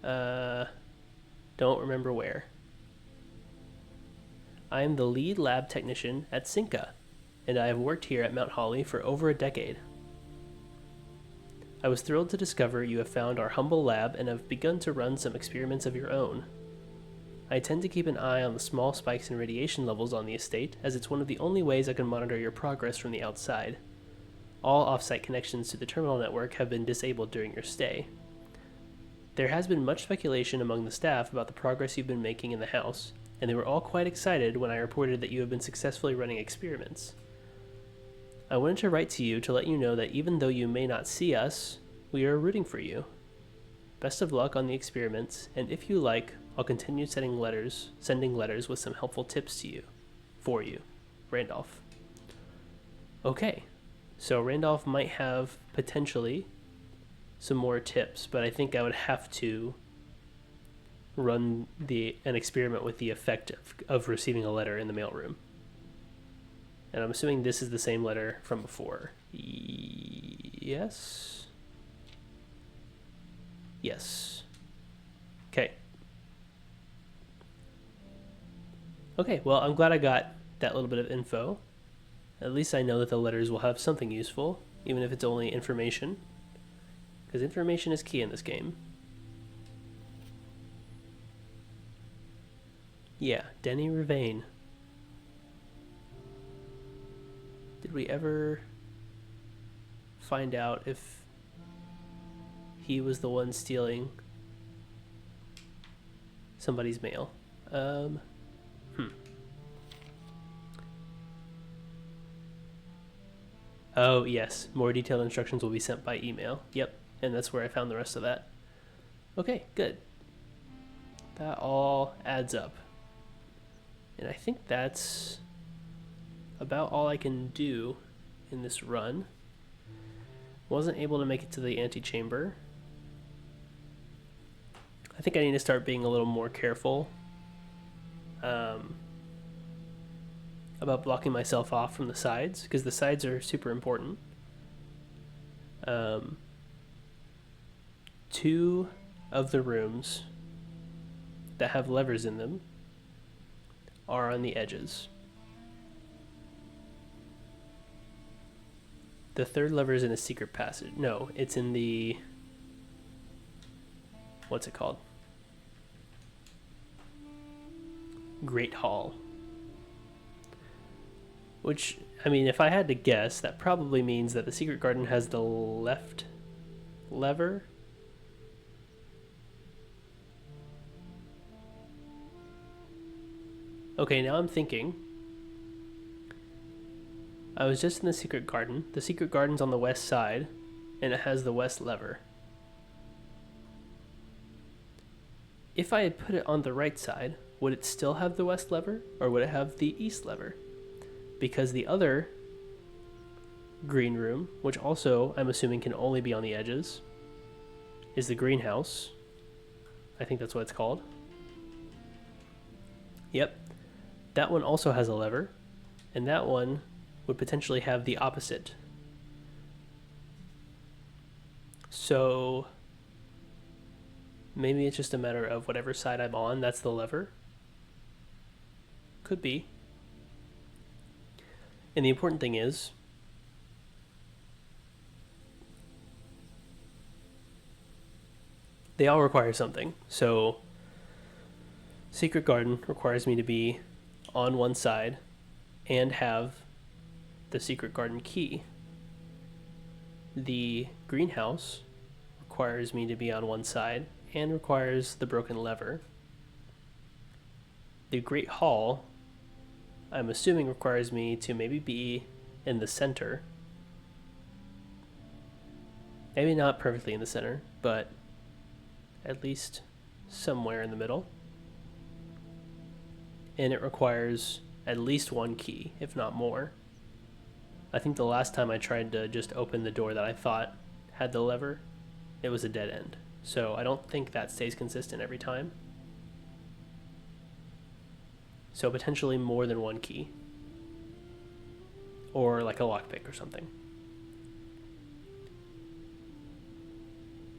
[SPEAKER 1] Don't remember where. I am the lead lab technician at Cinca, and I have worked here at Mount Holly for over a decade. I was thrilled to discover you have found our humble lab and have begun to run some experiments of your own. I tend to keep an eye on the small spikes in radiation levels on the estate, as it's one of the only ways I can monitor your progress from the outside. All off-site connections to the terminal network have been disabled during your stay. There has been much speculation among the staff about the progress you've been making in the house, and they were all quite excited when I reported that you have been successfully running experiments. I wanted to write to you to let you know that even though you may not see us, we are rooting for you. Best of luck on the experiments, and if you like, I'll continue sending letters with some helpful tips to you. For you, Randolph. Okay, so Randolph might have potentially some more tips, but I think I would have to run an experiment with the effect of receiving a letter in the mailroom. And I'm assuming this is the same letter from before. Yes? Yes. Okay. Okay, well, I'm glad I got that little bit of info. At least I know that the letters will have something useful, even if it's only information. Because information is key in this game. Yeah, Denny Ravain. Did we ever find out if he was the one stealing somebody's mail? Oh, yes. More detailed instructions will be sent by email. Yep. And that's where I found the rest of that. Okay, good. That all adds up. And I think that's about all I can do in this run. Wasn't able to make it to the antechamber. I think I need to start being a little more careful about blocking myself off from the sides, because the sides are super important. 2 of the rooms that have levers in them are on the edges. The 3rd lever is in a secret passage. No, it's in the... what's it called? Great Hall. Which, I mean, if I had to guess, that probably means that the secret garden has the left lever. Okay, now I'm thinking. I was just in the secret garden. The secret garden's on the west side, and it has the west lever. If I had put it on the right side, would it still have the west lever, or would it have the east lever? Because the other green room, which also I'm assuming can only be on the edges, is the greenhouse. I think that's what it's called. Yep. That one also has a lever, and that one would potentially have the opposite. So maybe it's just a matter of whatever side I'm on, that's the lever. Could be. And the important thing is, they all require something. So Secret Garden requires me to be on one side and have the Secret Garden key. The greenhouse requires me to be on one side and requires the broken lever. The Great Hall, I'm assuming, requires me to maybe be in the center. Maybe not perfectly in the center, but at least somewhere in the middle. And it requires at least one key, if not more. I think the last time I tried to just open the door that I thought had the lever, it was a dead end. So I don't think that stays consistent every time. So potentially more than one key. Or like a lockpick or something.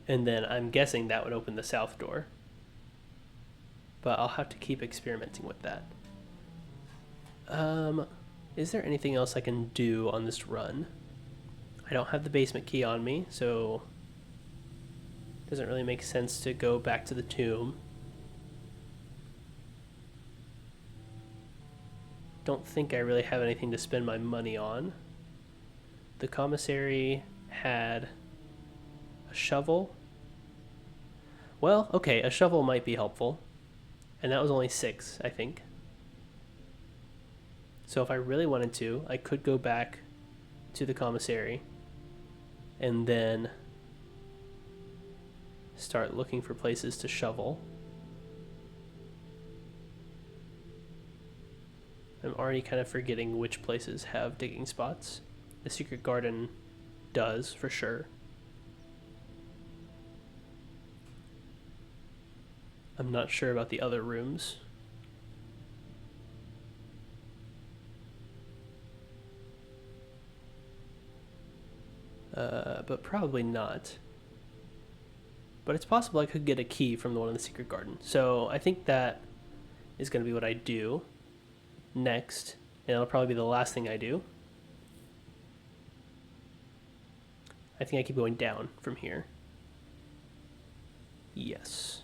[SPEAKER 1] And then I'm guessing that would open the south door. But I'll have to keep experimenting with that. Is there anything else I can do on this run? I don't have the basement key on me, so it doesn't really make sense to go back to the tomb. Don't think I really have anything to spend my money on. The commissary had a shovel. Well, okay, a shovel might be helpful. And that was only 6, I think. So if I really wanted to, I could go back to the commissary and then start looking for places to shovel. I'm already kind of forgetting which places have digging spots. The Secret Garden does, for sure. I'm not sure about the other rooms. But probably not. But it's possible I could get a key from the one in the Secret Garden. So I think that is going to be what I do next. And it'll probably be the last thing I do. I think I keep going down from here. Yes.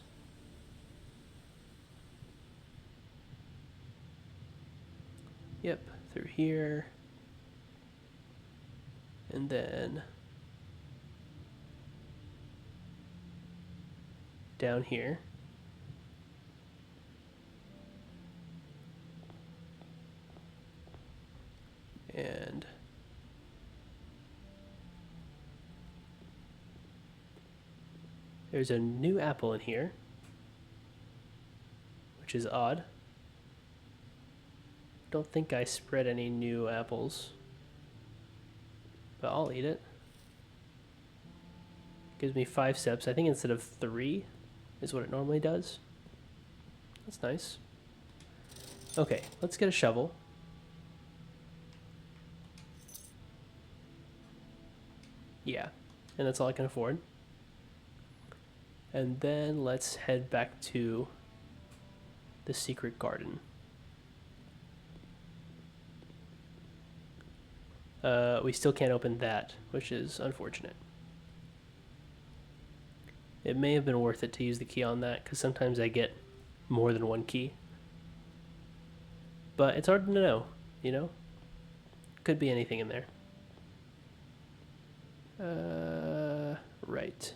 [SPEAKER 1] Yep, through here. And then down here. And there's a new apple in here, which is odd. Don't think I spread any new apples, but I'll eat it. Gives me 5 steps. I think instead of 3 is what it normally does. That's nice. Okay, let's get a shovel. Yeah, and that's all I can afford. And then let's head back to the Secret Garden. We still can't open that, which is unfortunate. It may have been worth it to use the key on that, because sometimes I get more than one key. But it's hard to know, you know? Could be anything in there. Right.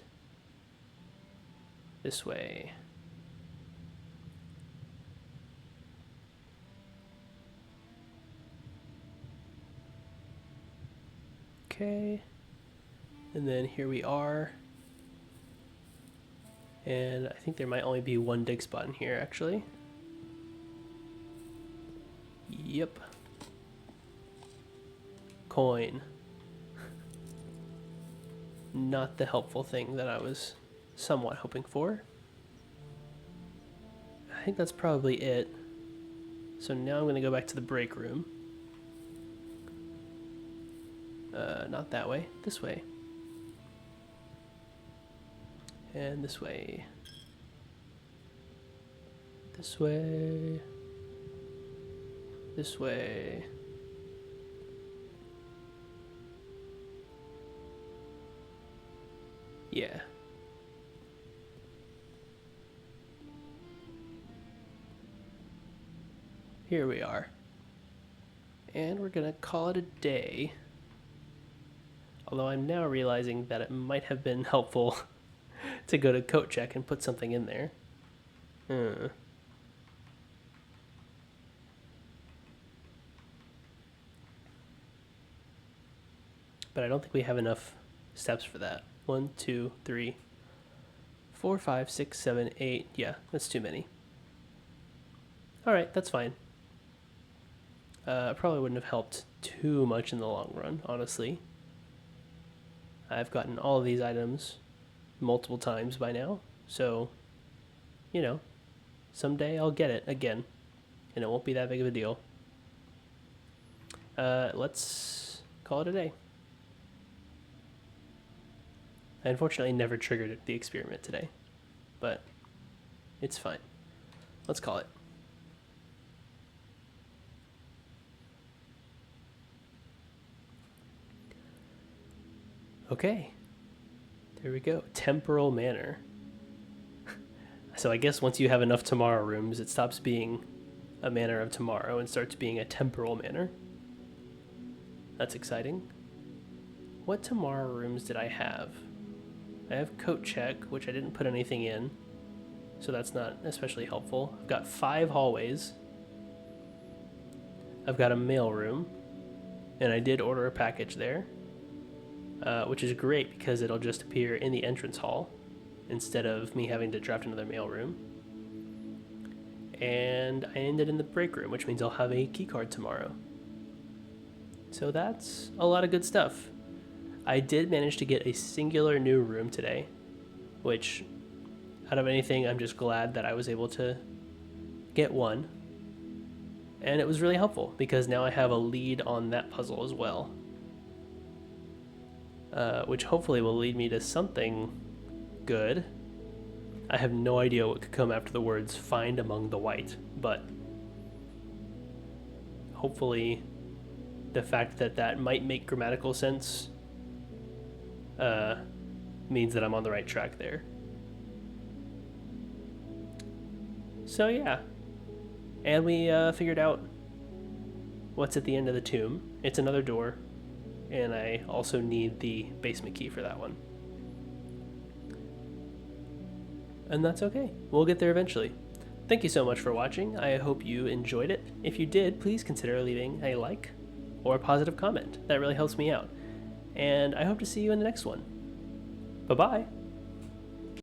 [SPEAKER 1] This way. Okay. And then here we are. And I think there might only be one dig spot in here, actually. Yep. Coin. Not the helpful thing that I was somewhat hoping for. I think that's probably it. So now I'm going to go back to the break room. Not that way. This way. And this way. This way. This way. Yeah. Here we are. And we're gonna call it a day. Although I'm now realizing that it might have been helpful to go to coat check and put something in there. But I don't think we have enough steps for that. 1, 2, 3, 4, 5, 6, 7, 8. Yeah, that's too many. Alright, that's fine. Probably wouldn't have helped too much in the long run, honestly. I've gotten all of these items multiple times by now, so, you know, someday I'll get it again, and it won't be that big of a deal. Let's call it a day. I unfortunately never triggered the experiment today, but it's fine. Let's call it. Okay, there we go. Temporal manor. So I guess once you have enough tomorrow rooms, it stops being a manor of tomorrow and starts being a temporal manor. That's exciting. What tomorrow rooms did I have? I have coat check, which I didn't put anything in, so that's not especially helpful. I've got 5 hallways. I've got a mail room, and I did order a package there. Which is great because it'll just appear in the entrance hall instead of me having to draft another mailroom. And I ended in the break room, which means I'll have a key card tomorrow. So that's a lot of good stuff. I did manage to get a singular new room today, which out of anything, I'm just glad that I was able to get one. And it was really helpful because now I have a lead on that puzzle as well. Which hopefully will lead me to something good. I have no idea what could come after the words "find among the white," but hopefully the fact that that might make grammatical sense means that I'm on the right track there. So yeah, and we figured out what's at the end of the tomb. It's another door. And I also need the basement key for that one. And that's okay. We'll get there eventually. Thank you so much for watching. I hope you enjoyed it. If you did, please consider leaving a like or a positive comment. That really helps me out. And I hope to see you in the next one. Bye-bye.